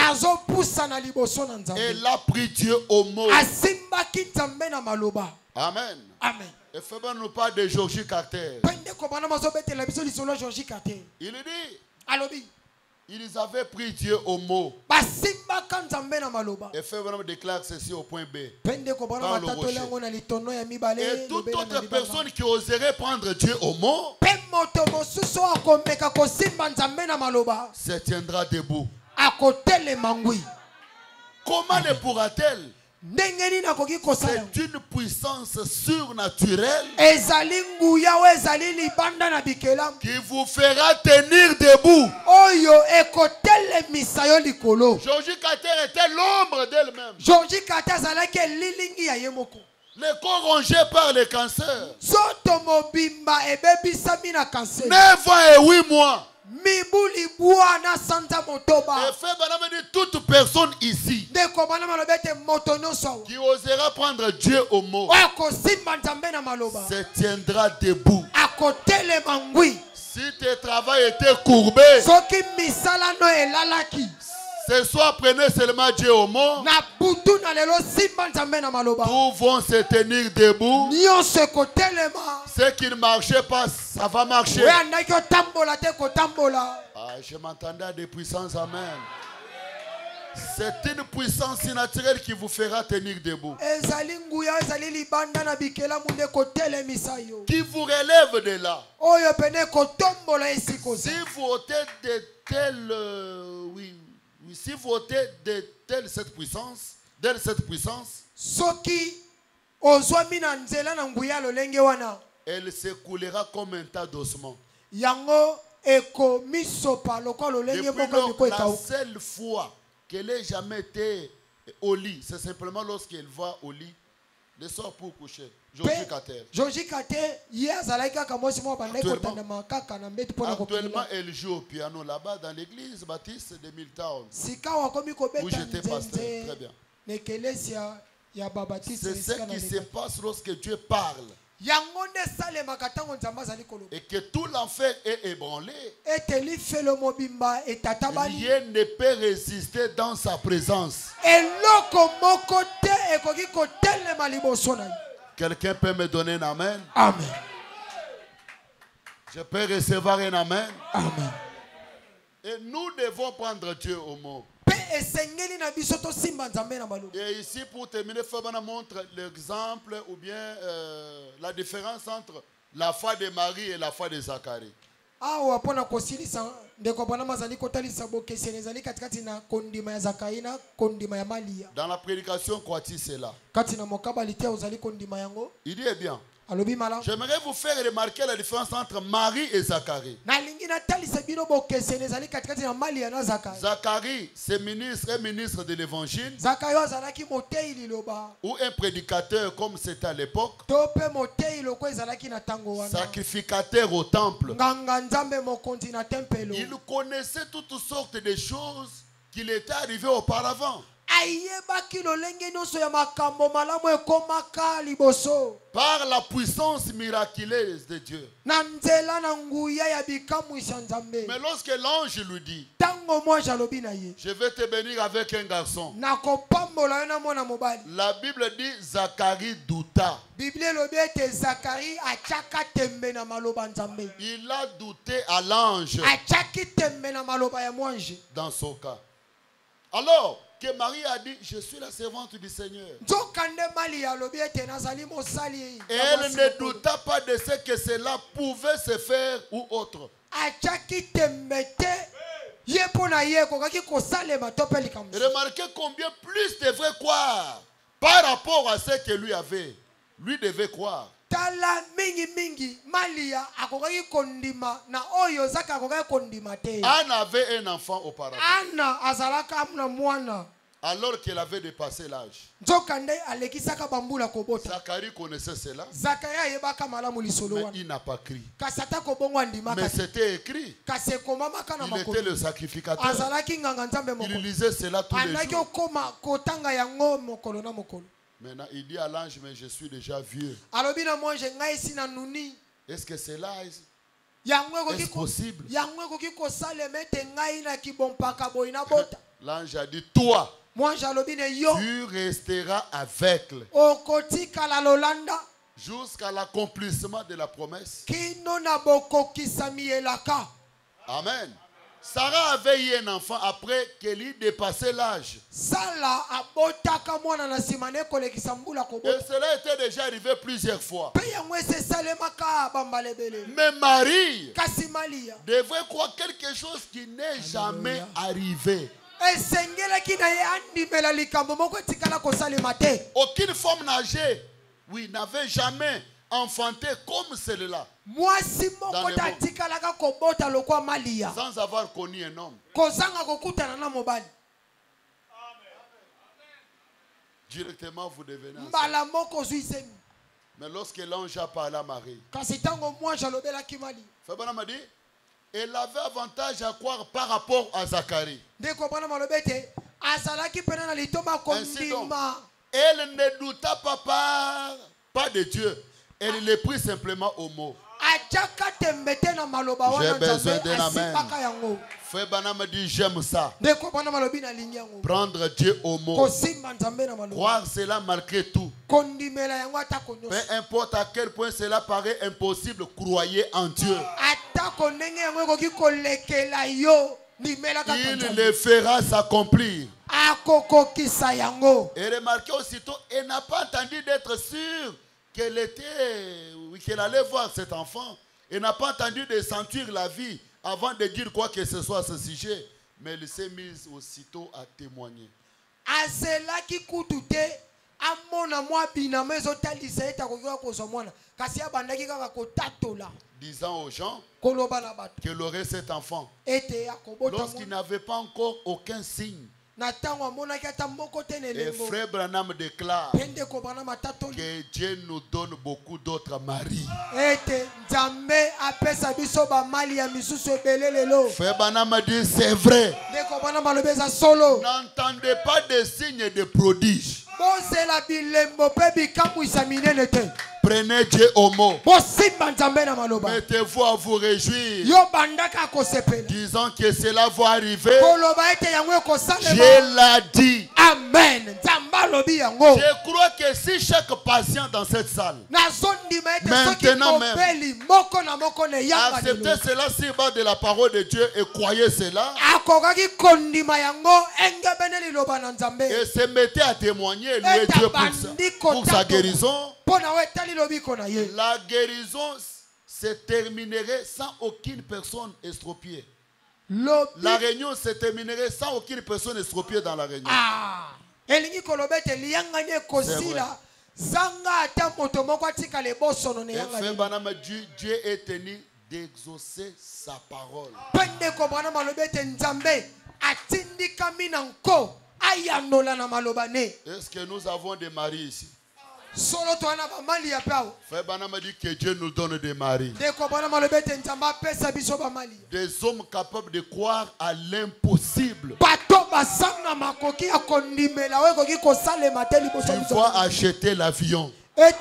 Elle a pris Dieu au mot. Amen.
Amen.
Et Fabien nous parle de Georgie Carter. Il dit, ils avaient pris Dieu au mot. Et Fabien déclare ceci au point B. Dans le rocher. Et toute autre personne qui oserait prendre Dieu au mot se tiendra debout. Comment le pourra-t-elle? C'est une puissance surnaturelle qui vous fera tenir debout. Georgie Carter était l'ombre d'elle-même. Le corps rongé par le cancer. 9 ans et 8 mois. Et Frère Branham dit, toute personne ici qui osera prendre Dieu au mot se tiendra debout. Si tes travail était courbé, ce soir prenez seulement Dieu au mot. Tous vont se tenir debout. Ce qui ne marchait pas, ça va marcher. Je m'entendais à des puissances, amen. C'est une puissance naturelle qui vous fera tenir debout. Qui vous relève de là. Si vous ôtez de telles, si vous ôtez de telle cette puissance, elle s'écoulera comme un tas d'ossements.
yango ekomisopa lokola olenge moko miko
la
ekauka.
seule fois qu'elle ait jamais été au lit, c'est simplement lorsqu'elle va au lit, elle sort pour coucher. Actuellement, elle joue au piano là-bas dans l'église baptiste de Milltown. Où j'étais pasteur. Très bien. C'est ce qui se passe lorsque Dieu parle. Et que tout l'enfer est ébranlé. Rien ne peut résister dans sa présence. Quelqu'un peut me donner un amen?
Amen.
Je peux recevoir un amen?
Amen.
Et nous devons prendre Dieu au mot. Et ici, pour terminer, Fabana montre l'exemple ou bien la différence entre la foi de Marie et la foi de Zacharie.
Dans
la prédication, quoi-t-il cela? Il dit, eh bien, j'aimerais vous faire remarquer la différence entre Marie et Zacharie. Zacharie, c'est un ministre de l'évangile ou un prédicateur comme c'était à l'époque, sacrificateur au temple. Il connaissait toutes sortes de choses qui lui étaient arrivées auparavant. Par la puissance miraculeuse de Dieu. Mais lorsque l'ange lui dit, je vais te bénir avec un garçon, la Bible dit Zacharie douta. Il a douté à l'ange dans son cas. Alors que Marie a dit, je suis la servante du Seigneur. Et elle ne douta pas de ce que cela pouvait se faire ou autre. Remarquez combien plus devrait croire par rapport à ce que lui avait. Lui devait croire. Anne avait un enfant auparavant. Alors qu'elle avait dépassé l'âge. Zacharie connaissait cela. Mais il n'a pas crié. Mais c'était écrit. Il était le sacrificateur. Il lisait cela tous les jours. Maintenant, il dit à l'ange, mais je suis déjà vieux. Est-ce que cela est possible? L'ange a dit, toi, tu resteras aveugle jusqu'à l'accomplissement de la promesse. Amen. Sarah avait eu un enfant après qu'elle ait dépassé l'âge. Et cela était déjà arrivé plusieurs fois. Mais Marie devait croire quelque chose qui n'est jamais arrivé. Aucune femme âgée, oui, n'avait jamais enfanté comme celle-là. Sans avoir connu un homme. Directement, vous devenez enceinte. Mais lorsque l'ange a parlé à Marie, Fabana m'a dit, elle avait avantage à croire par rapport à Zacharie. Ainsi donc, elle ne douta pas de Dieu. Elle le prit simplement au mot. J'ai besoin d'un amen. Frère Bana me dit, j'aime ça. Prendre Dieu au mot. Croire cela malgré tout. Peu importe à quel point cela paraît impossible, croyez en Dieu. Il le fera s'accomplir. Et remarquez aussitôt, elle n'a pas entendu d'être sûre qu'elle allait voir cet enfant. Elle n'a pas entendu de sentir la vie avant de dire quoi que ce soit à ce sujet. Mais elle s'est mise aussitôt à témoigner. disant aux gens qu'elle aurait cet enfant. Lorsqu'il n'avait pas encore aucun signe, et frère Branham déclare que Dieu nous donne beaucoup d'autres maris. Frère Branham dit c'est vrai. N'entendez pas des signes de prodiges. Prenez Dieu au mot. Mettez-vous à vous réjouir, disant que cela va arriver. Dieu l'a dit.
Amen.
Je crois que si chaque patient dans cette salle maintenant même acceptez cela sur base de la parole de Dieu et croyez cela, et se mettez à témoigner, louer Dieu pour sa guérison, la guérison se terminerait sans aucune personne estropiée. La réunion se terminerait sans aucune personne estropiée dans la réunion. Dieu est tenu d'exaucer sa parole. Est-ce que nous avons des maris ici? Frère Branham dit que Dieu nous donne des maris. Des hommes capables de croire à l'impossible. Tu vas acheter l'avion. Et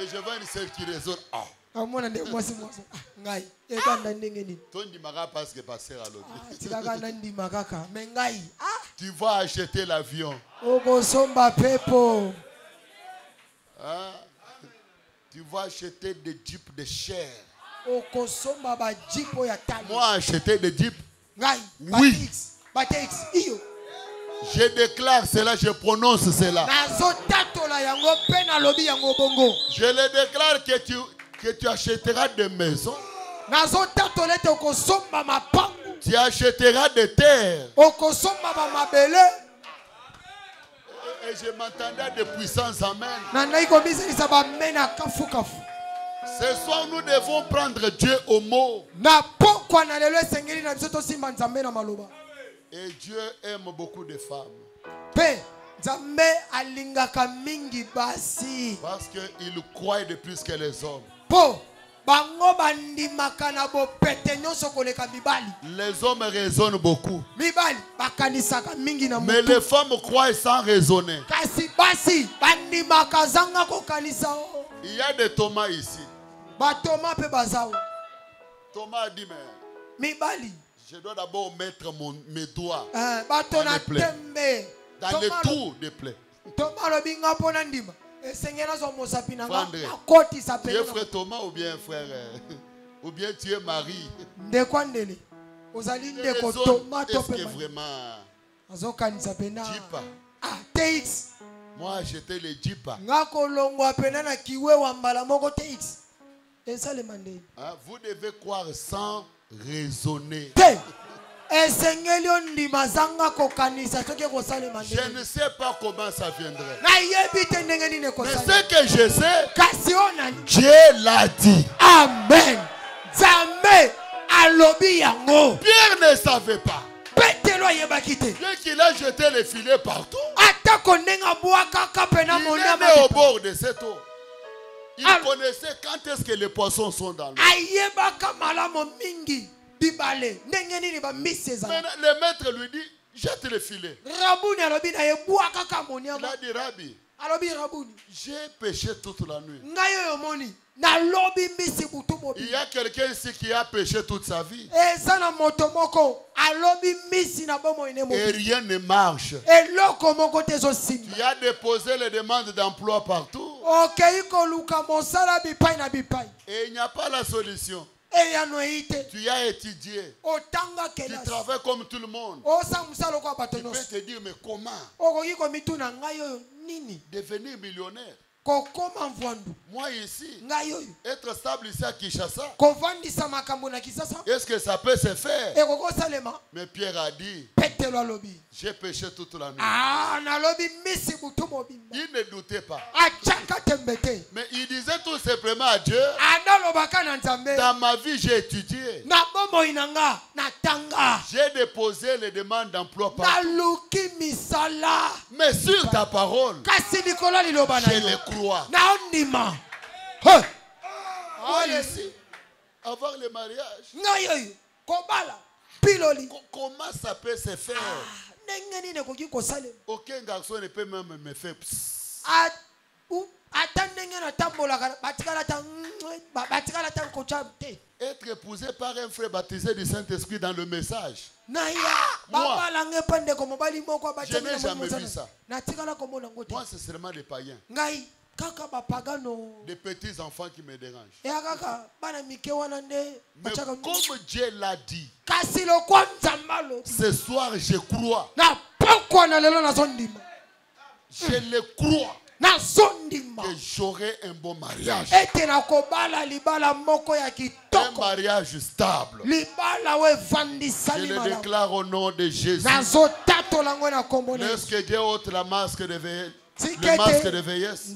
je vois une seule qui résonne. Tu vas acheter l'avion. Tu vas acheter des jeeps de chair. Moi acheter des jeeps. Oui. Je déclare cela, je prononce cela. Je le déclare que tu achèteras des maisons. Tu achèteras des terres. Et je m'entendais de puissants amen. Ce soir, nous devons prendre Dieu au mot. Et Dieu aime beaucoup de femmes. Parce qu'il croit de plus que les hommes. Les hommes raisonnent beaucoup. Mais les femmes croient sans raisonner. Il y a des Thomas ici. Thomas a dit, mais je dois d'abord mettre mes doigts dans les plaies. Dans les trous des plaies. Tu es frère Thomas ou bien frère ou bien tu es mari? Est-ce que vraiment Jeep? Moi j'étais le Jeep. Vous devez croire sans raisonner. Je ne sais pas comment ça viendrait. Mais ce que je sais, Dieu l'a dit. Amen. Pierre ne savait pas. Dès qu'il a jeté les filets partout, il est au bord de cette eau. Il connaissait quand est-ce que les poissons sont dans l'eau. Le maître lui dit, jette le filet. Il a dit, Rabbi, j'ai péché toute la nuit. Il y a quelqu'un ici qui a péché toute sa vie. Et rien ne marche. Tu as déposé les demandes d'emploi partout. Et il n'y a pas la solution. Tu as étudié. Tu travailles comme tout le monde. Tu peux te dire, mais comment devenir millionnaire? Moi ici, être stable ici à Kinshasa, est-ce que ça peut se faire? Mais Pierre a dit, J'ai péché toute la nuit. Il ne doutait pas. Mais il disait tout simplement à Dieu, dans ma vie j'ai étudié. J'ai déposé les demandes d'emploi partout. Mais sur ta parole, je les crois. Ici, avoir le mariage. Comment ça peut se faire? Aucun garçon ne peut même me faire. Être épousé par un frère baptisé du Saint-Esprit dans le message. Moi, je n'ai jamais vu ça. Moi, c'est seulement des païens. Des petits enfants qui me dérangent. Mais comme Dieu l'a dit, ce soir je crois. Je le crois que j'aurai un bon mariage. Un mariage stable. Je le déclare au nom de Jésus. Lorsque Dieu ôte la masque de vieillesse, le masque de vieillesse,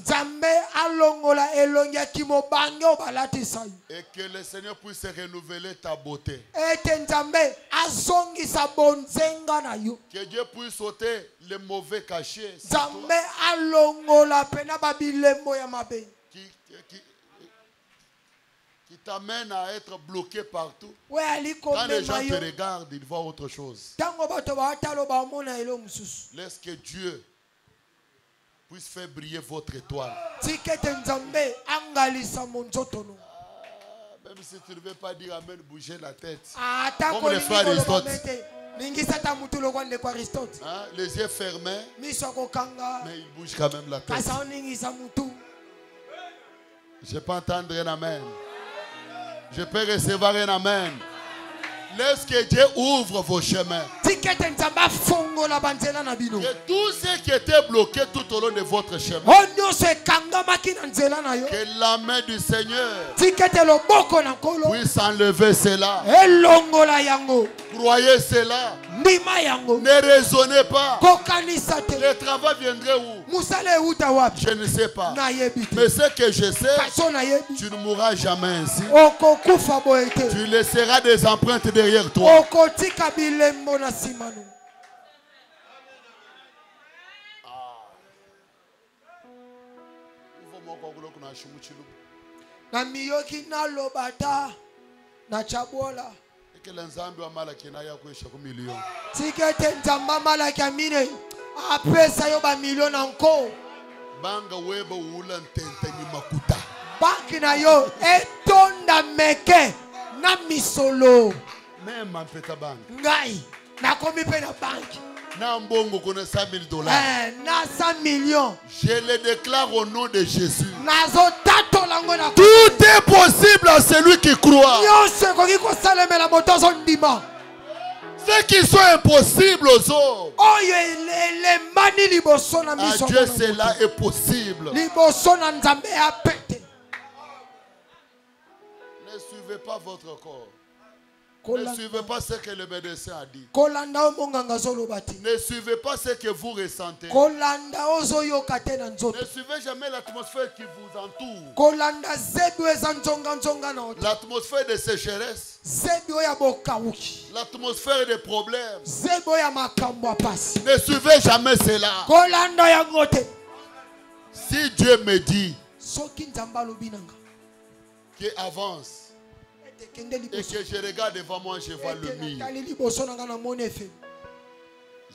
et que le Seigneur puisse renouveler ta beauté. Que Dieu puisse ôter les mauvais cachets qui t'amènent à être bloqué partout. Quand les gens te regardent, ils voient autre chose. Laisse que Dieu puisse faire briller votre étoile. Même si tu ne veux pas dire amen, bouger la tête. Comme le frère Aristote. Hein? Les yeux fermés, mais il bouge quand même la tête. Je peux entendre un amen. Je peux recevoir un amen. Laisse que Dieu ouvre vos chemins. Que tout ce qui était bloqué tout au long de votre chemin, que la main du Seigneur puisse enlever cela. Croyez cela. Ne raisonnez pas. Le travail viendrait où? Je ne sais pas. Mais ce que je sais, tu ne mourras jamais ainsi. Tu laisseras des empreintes derrière toi. Banga weba ula ntenteni makuta.
Banki na yo etonda meke na misolo.
Même en fait banque.
Ngai na komi pe na banki.
Na mbongo kona $100,000.
Na 100 millions.
Je le déclare au nom de Jésus.
Nazo tato lango na.
Tout est possible à celui qui croit.
Nyose ko ki ko salemela motozo ndima.
Ce qui sont impossibles aux hommes,
à
Dieu cela est possible.
Ne
suivez pas votre corps. Ne suivez pas ce que le médecin a dit. Ne suivez pas ce que vous ressentez. Ne suivez jamais l'atmosphère qui vous entoure. L'atmosphère de sécheresse. L'atmosphère de problèmes. Ne suivez jamais cela. Si Dieu me dit qu'il avance, et que je regarde devant moi, je vois le mur,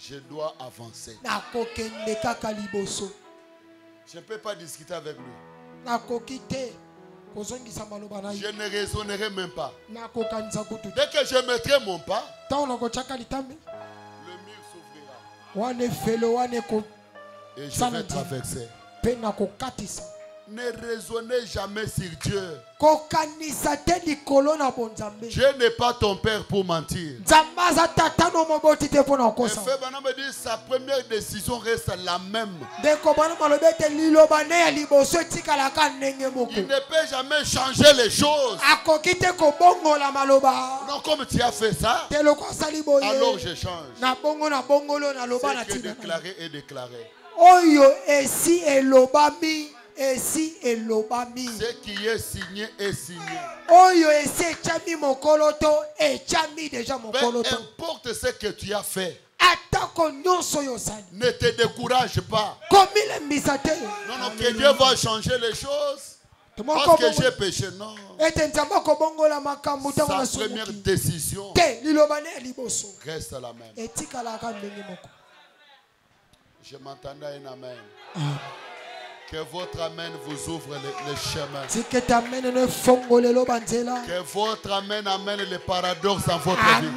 je dois avancer. Je ne peux pas discuter avec lui. Je ne raisonnerai même pas. Dès que je mettrai mon pas, le mur s'ouvrira. Et je vais traverser. Ne raisonnez jamais sur Dieu.
Dieu
n'est pas ton père pour mentir. Sa première décision reste la même. Il ne peut jamais changer les choses. Non, comme tu as fait ça, alors je change. C'est que déclarer et déclarer. Ce qui est signé est signé. Peu importe ce que tu as fait, ne te décourage pas. Non, que Dieu va changer les choses parce que j'ai péché. Non. Sa première décision reste la même. Je m'entendais un amen. Que votre amen vous ouvre les chemins. Que votre amen amène les paradoxes dans votre vie.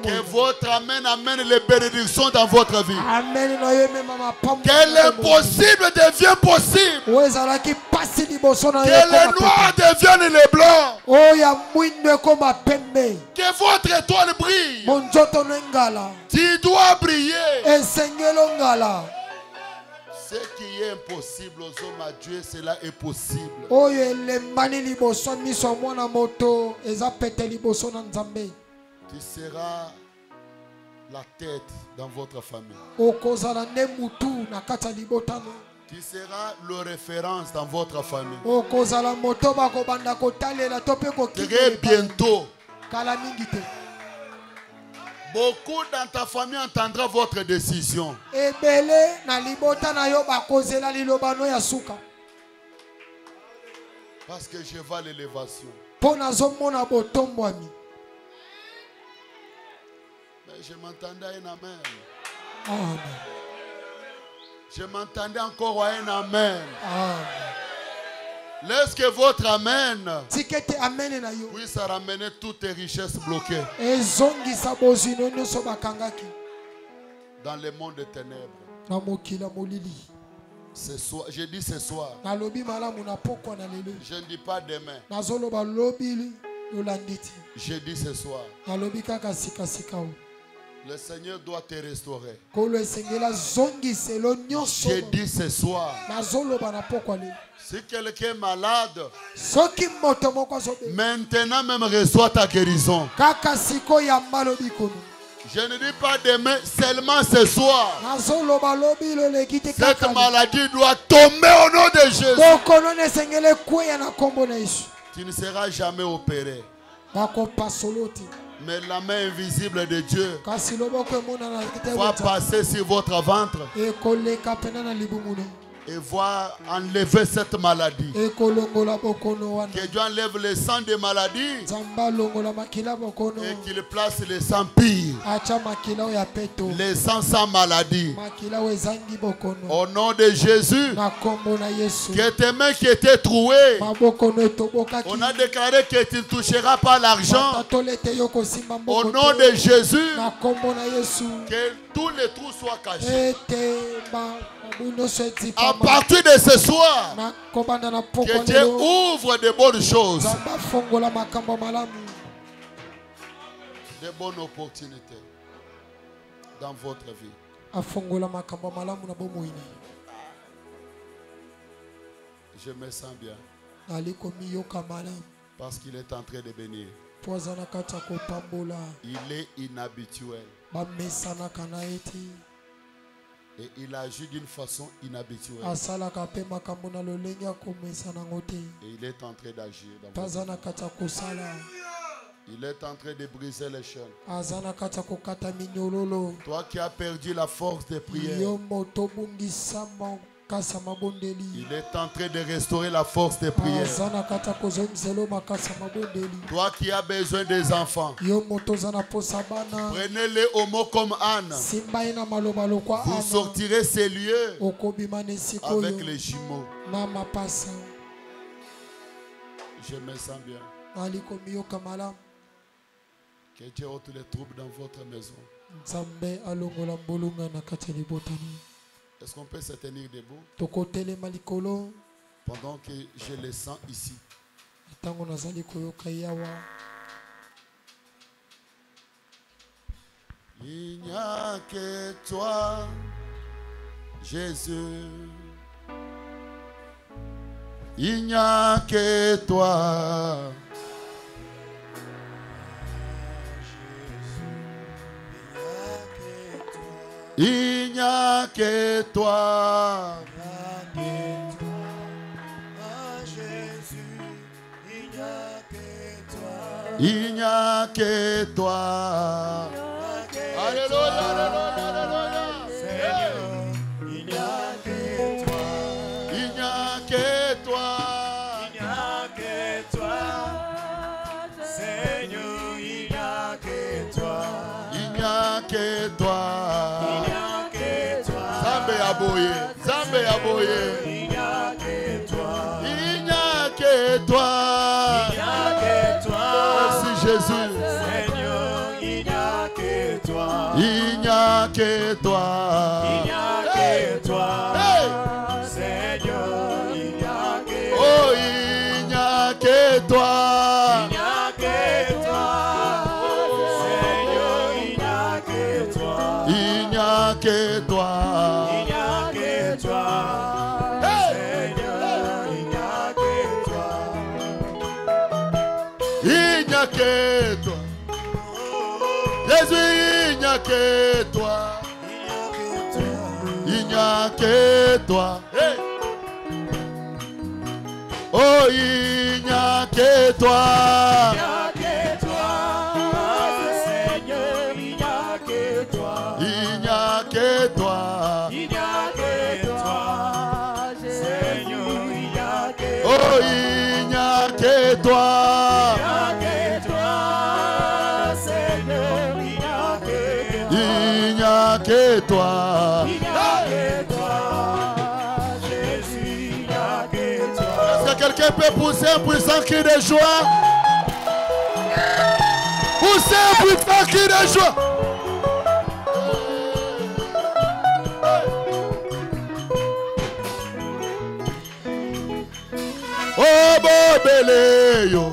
Que votre amen amène les bénédictions dans votre vie. Que l'impossible devienne possible. Que les noirs deviennent les blancs. Que votre étoile brille. Tu dois briller. Ce qui est impossible aux hommes à Dieu, cela est possible. Tu seras la tête dans votre famille. Tu seras le référence dans votre famille. Très bientôt, beaucoup dans ta famille entendront votre décision. Parce que je vois l'élévation. Mais je m'entendais à un amen.
Amen.
Je m'entendais encore à un amen. Amen. Laisse que votre amen puisse ramener toutes tes richesses bloquées dans le monde des ténèbres. Ce soir, je dis ce soir. Je ne dis pas demain. Je dis ce soir. Le Seigneur doit te restaurer. Je dis ce soir. Si quelqu'un est malade, maintenant même reçoit ta guérison. Je ne dis pas demain, seulement ce soir. Cette maladie doit tomber au nom de Jésus. Tu ne seras jamais opéré. Mais la main invisible de Dieu va passer sur votre ventre et va enlever cette maladie. Que Dieu enlève le sang des maladies et qu'il place le sang pire, le sang sans maladie. Au nom de Jésus, que tes mains qui étaient trouées, on a déclaré que tu ne toucheras pas l'argent. Au nom de Jésus, que tous les trous soient cachés. À partir de ce soir, que Dieu ouvre de bonnes choses, de bonnes opportunités dans votre vie. Je me sens bien parce qu'il est en train de bénir. Il est inhabituel. Et il agit d'une façon inhabituelle. Et il est en train d'agir dans votre vie. Il est en train de briser les chaînes. Toi qui as perdu la force de prière, il est en train de restaurer la force de prière. Toi qui as besoin des enfants, prenez-les au mot comme Anne. Vous sortirez ces lieux avec les jumeaux. Je me sens bien. Que Dieu ôte les troubles dans votre maison. Est-ce qu'on peut se tenir debout? Pendant que je le sens ici. Il n'y a que toi, Jésus. Il n'y a que toi. Il n'y a que toi. Il n'y a que toi. Alléluia, alléluia, alléluia. Seigneur, il n'y a que toi. Il n'y a que toi. Il n'y a que toi. Seigneur, il n'y a que toi. Il n'y a que toi. Il n'y a que toi. Zambé aboye, Zambé aboye. Il n'y a que toi. Il n'y a que toi. Il n'y a que toi. Merci Jésus. Seigneur, il n'y a que toi. Il n'y a que toi. Il n'y a que toi. Hey. Seigneur, il n'y a que toi. Oh, il n'y a que toi. Il n'y a que toi. Seigneur, il n'y a que toi. Il n'y a que toi. Il n'y a que toi. Hey. Seigneur, il n'y a que toi. Il n'y a que toi. Jésus, il n'y a que toi. Il n'y a que toi. Hey. Oh, il n'y a que toi. Il n'y a que toi. Seigneur, il n'y a que toi. Il n'y a que toi. Il n'y a que toi. Seigneur, il n'y a que toi. Oh, il n'y a que toi. Il n'y a que toi. Il n'y a que toi. Jésus, il n'y a que toi. Est-ce que quelqu'un peut pousser un puissant cri de joie? Pousser un puissant cri de joie. Oh, Bobeleyo.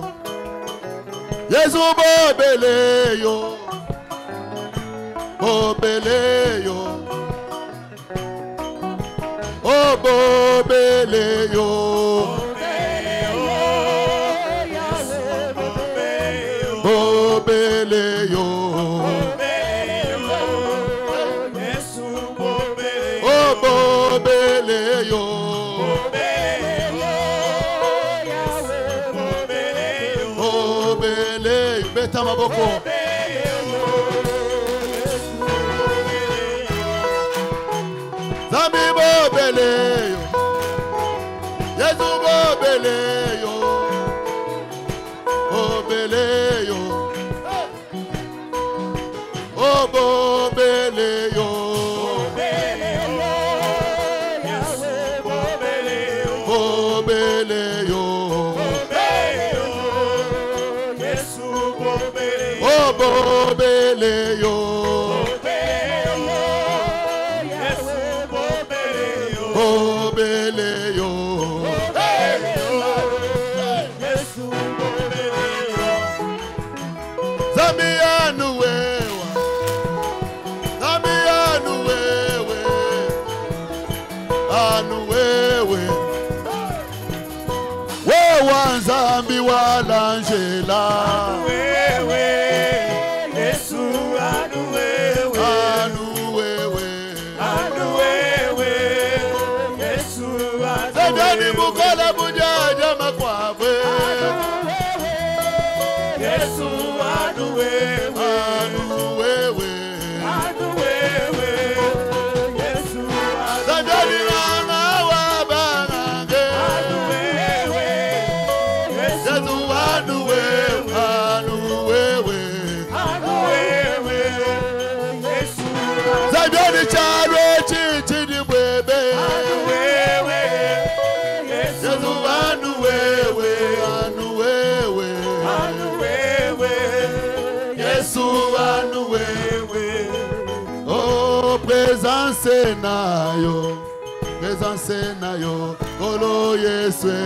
Jésus, Bobeleyo. Bobeleyo, oh Bobeleyo, Bobeleyo, oh Bobeleyo, Bobeleyo, beta maboko. Zami Bobeleyo, Yesu Bobeleyo, Bobeleyo, oh Bobeleyo, Bobeleyo, Yesu Bobeleyo, oh Bobeleyo. Zambi walangela anuwewe Yesu anuwewe anuwewe anuwewe Yesu anuwewe Zedani mukola mujaja makwabwe anuwewe Yesu anuwewe anuwewe anuwewe Yesu Zedani nana wabange anuwewe Zabiani charo chichi di bwebe Yesu nayo, présence nayo, kolo Yeswe.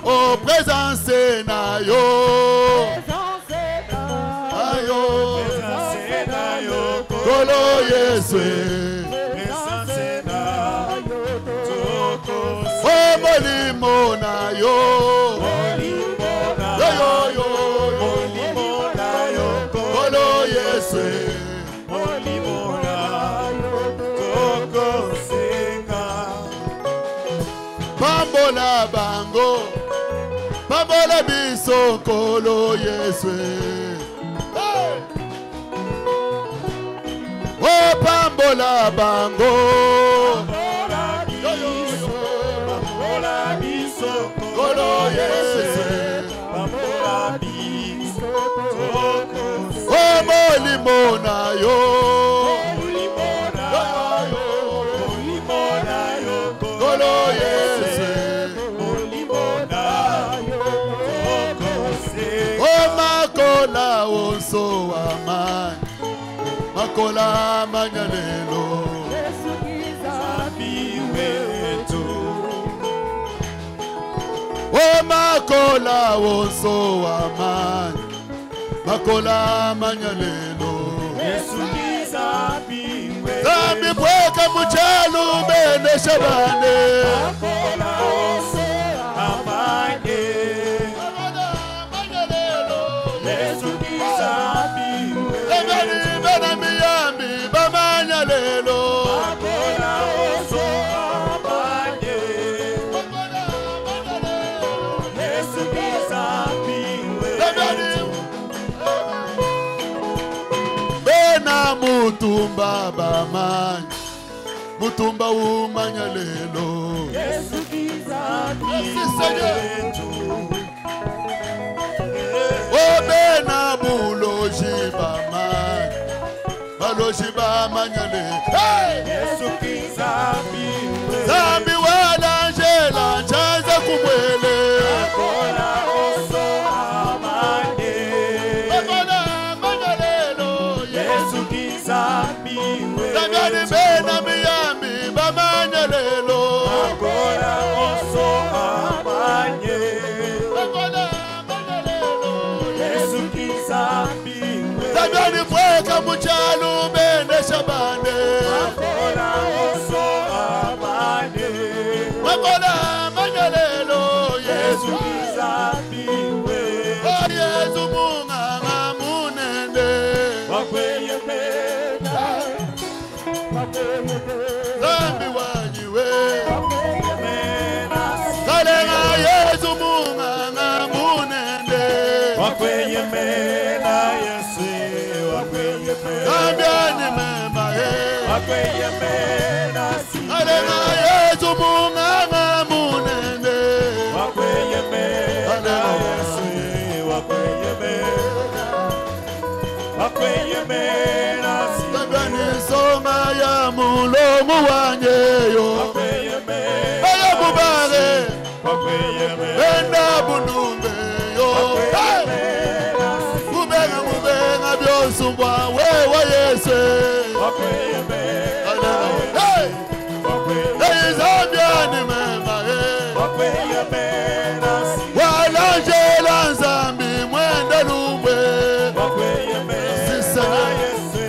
Oh, présence nayo, ayo, kolo Yeswe. Oh, molimo nayo, yo, kolo Yeswe. Bambola bango, bambola biso kolo Yeswe. Oh, bambola bango, kolo Yeswe. Oh, molimo nayo, kolo Yeswe. Oh, makola onso amani, makola manyalelo. Oh, makola onso amani, makola manyalelo. Zambi pweka muchalu bene shabane. Mutumba bamanya, mutumba umanya lelo. Yesu kizabiwetu. Obena buloji bamanya, baloji bamanya lelo. Yesu kizabiwetu. Zambi wala njela chanza kumwele. Akola oso amanye. Akola amanya lelo. Yesu kizabiwetu. Zambi bena miyami bamanya lelo. Akola oso amanye. Akola amanya lelo. Yesu kizabiwetu. Zambi pweka muchalu bene shabane. Akola oso amanye. Akola amanya lelo. Yesu kizabiwetu. Oh, Yesu munganga munende. Wakweye mena. Zambi wanyiwe. Wakweye mena. Kalenga Yesu munganga munende. Wakweye mena Yesu. Wakweye mena. Zambi animema he. Wakweye mena. Kalenga Yesu munganga munende. Wakweye mena Yesu. Wakweye mena. Wakweye mena. Zambi soma ya mulomu wanyeyo. Wakweye mena. Aya mubare. Wakweye mena. Benda bunumbe yo. Wakweye mena. Mubenga byosumbwa wewa Yesu. Wakweye mena. Hey. Wakweye Zambi animema he. Wakweye mena. Wala jela Zambi mwenda lumwe. Wakweye mena Yesu.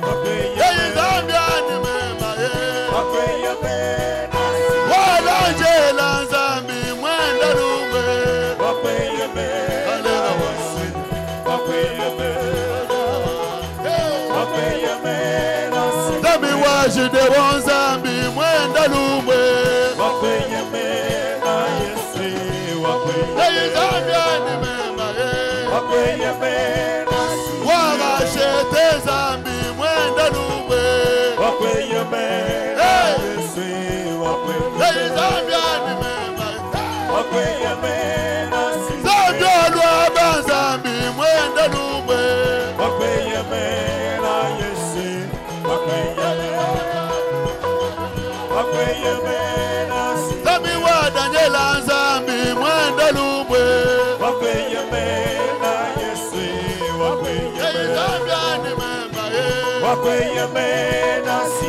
Wakweye Zambi animema he. Wakweye mena. Wala jela Zambi mwenda lumwe. Wakweye mena Yesu. Wakweye mena. Wakweye mena. Zambi wajide won Zambi mwenda lumwe. Wakweye mena Yesu. Wakweye Zambi animema he. Wakweye mena. Wagashete Zambi mwenda lumwe. Wakweye mena Yesu. Wakweye Zambi animema he. Wakweye mena. Zambi olwaba Zambi mwenda lumwe. Wakweye mena Yesu. Wakweye mena. Wakweye mena. Zambi wadanyela Zambi mwenda lumwe. Wakweye mena Yesu. Wakweye mena. Zambi animema he.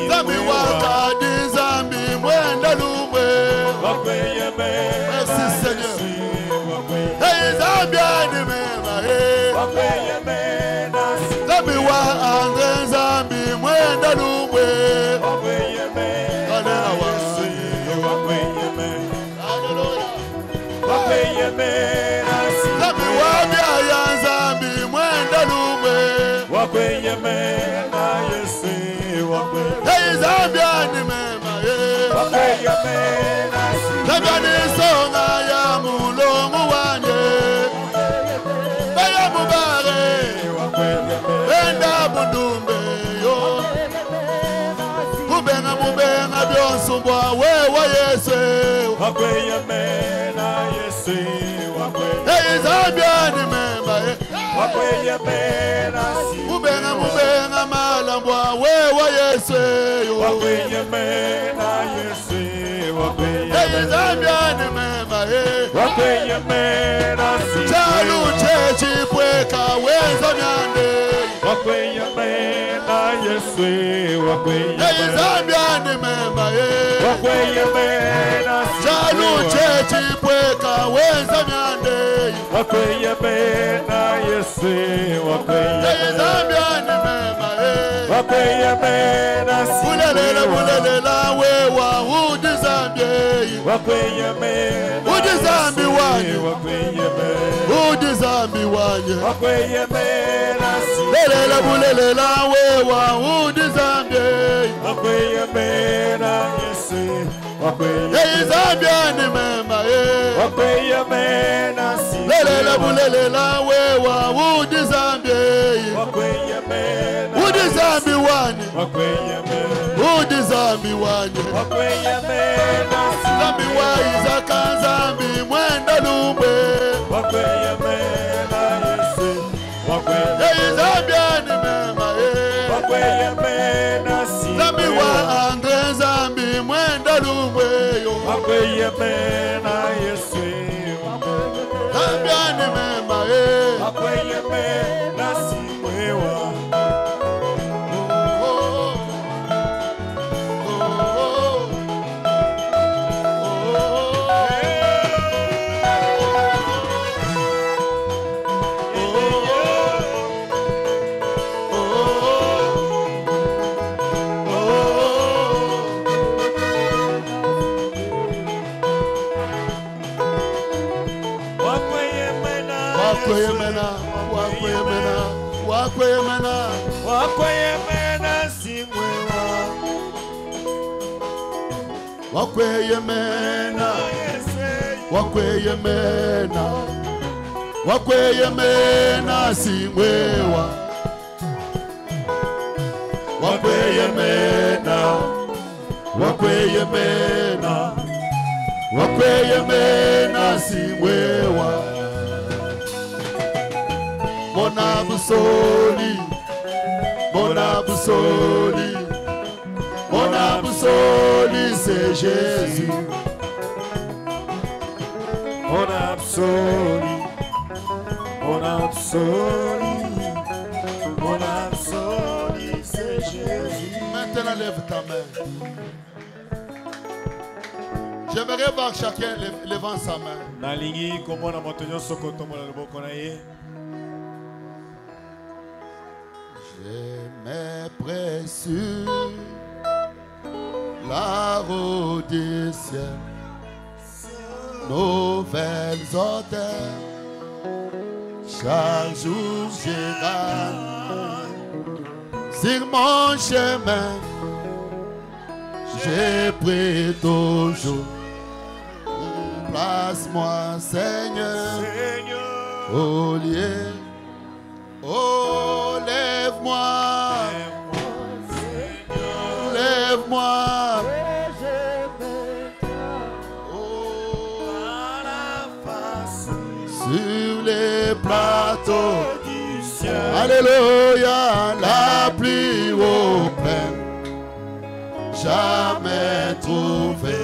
Zambi wakadi zambi mwenda lumwe. Merci Seigneur. Hey zambi animema zambi wa andre zambi mwenda lumwe. Zambi wa biaya zambi mwenda lumwe. Hey zambi animema zambi anisonga ya mulongo wanye. Baya mubare benda bundumbe yo. Mubenga byonsumbwa wewa Yesu. Hey zambi animema mubenga malambwa wewa Yesu. Hey zambi animema chalu chechi pweka wenza myande. Hey zambi animema chalu chechi pweka wenza myande. Hey zambi animema bulelela wewa udi zambi. Udi zambi wanye. Udi zambi wanye. Bulelela wewa udi zambi. Hey zambi animema bulelela wewa udi zambi. Udi zambi wanye. Udi zambi wanye. Zambi wa izaka zambi mwenda lumbe. Hey zambi animema zambi wa andre zambi mwenda lumbe yo. Zambi animema wakweyemena singwewa. Wakweyemena singwewa. Mon abusoli c'est Jésus. Mon absolu, c'est Jésus. Maintenant lève ta main. J'aimerais voir chacun levant sa main. J'ai mes précieux, la route du ciel, nouvelles odeurs. Chaque jour j'irai sur mon chemin. J'ai pris toujours. Place-moi, Seigneur, au lieu. Oh, lève-moi, lève-moi. Sur les plateaux du ciel. Alléluia, la pluie au plein. Jamais trouvé.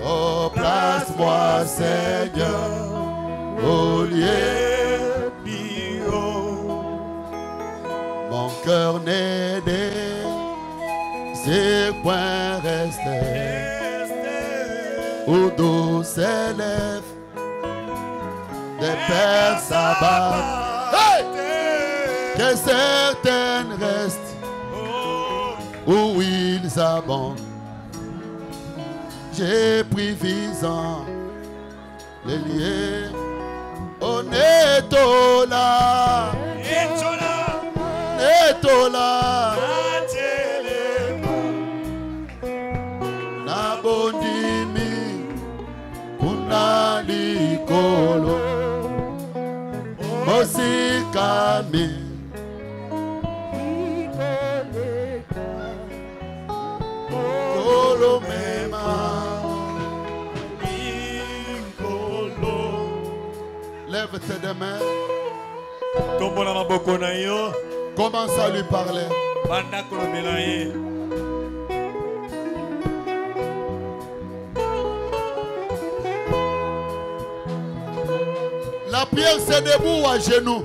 Oh, place-moi, Seigneur, au lieu bio. Mon cœur n'aidé, ses poings restés, où douces lèvres des pères s'abattent, hey! Que certaines restent où ils abondent. J'ai pris visant les liés. On est là, Netola, Nabondimi, Unalikolo, Mosikami, Kolomema. Lève tes deux mains. Commence à lui parler. La prière c'est debout ou à genoux.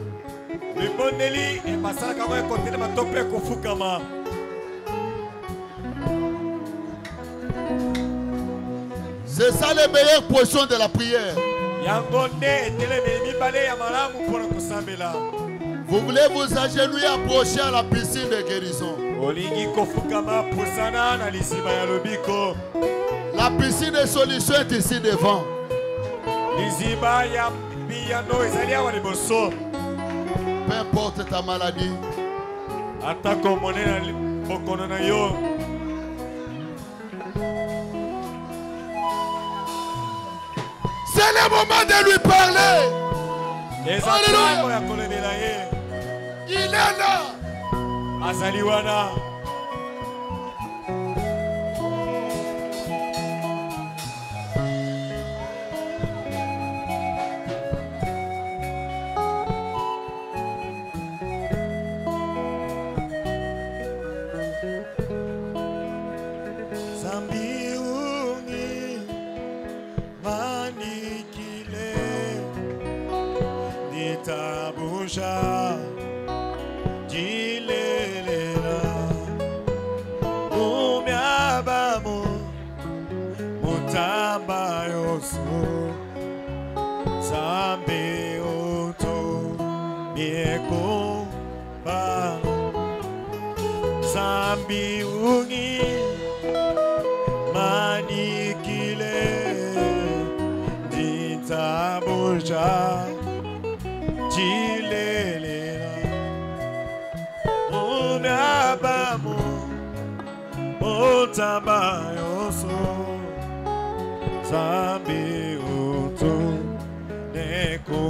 C'est ça les meilleures positions de la prière. Vous voulez vous agenouiller, approcher à la piscine de guérison. La piscine de solution est ici devant. Peu importe ta maladie. C'est le moment de lui parler. Alléluia. Il est là. Azaliwana.
Dilelela Umiabamo Mutamba yoso Zambi oto Mieko ba Zambi ungi Manikile Ditabuja Dilelela Umiabamo Mutamba yoso Zambi oto Neko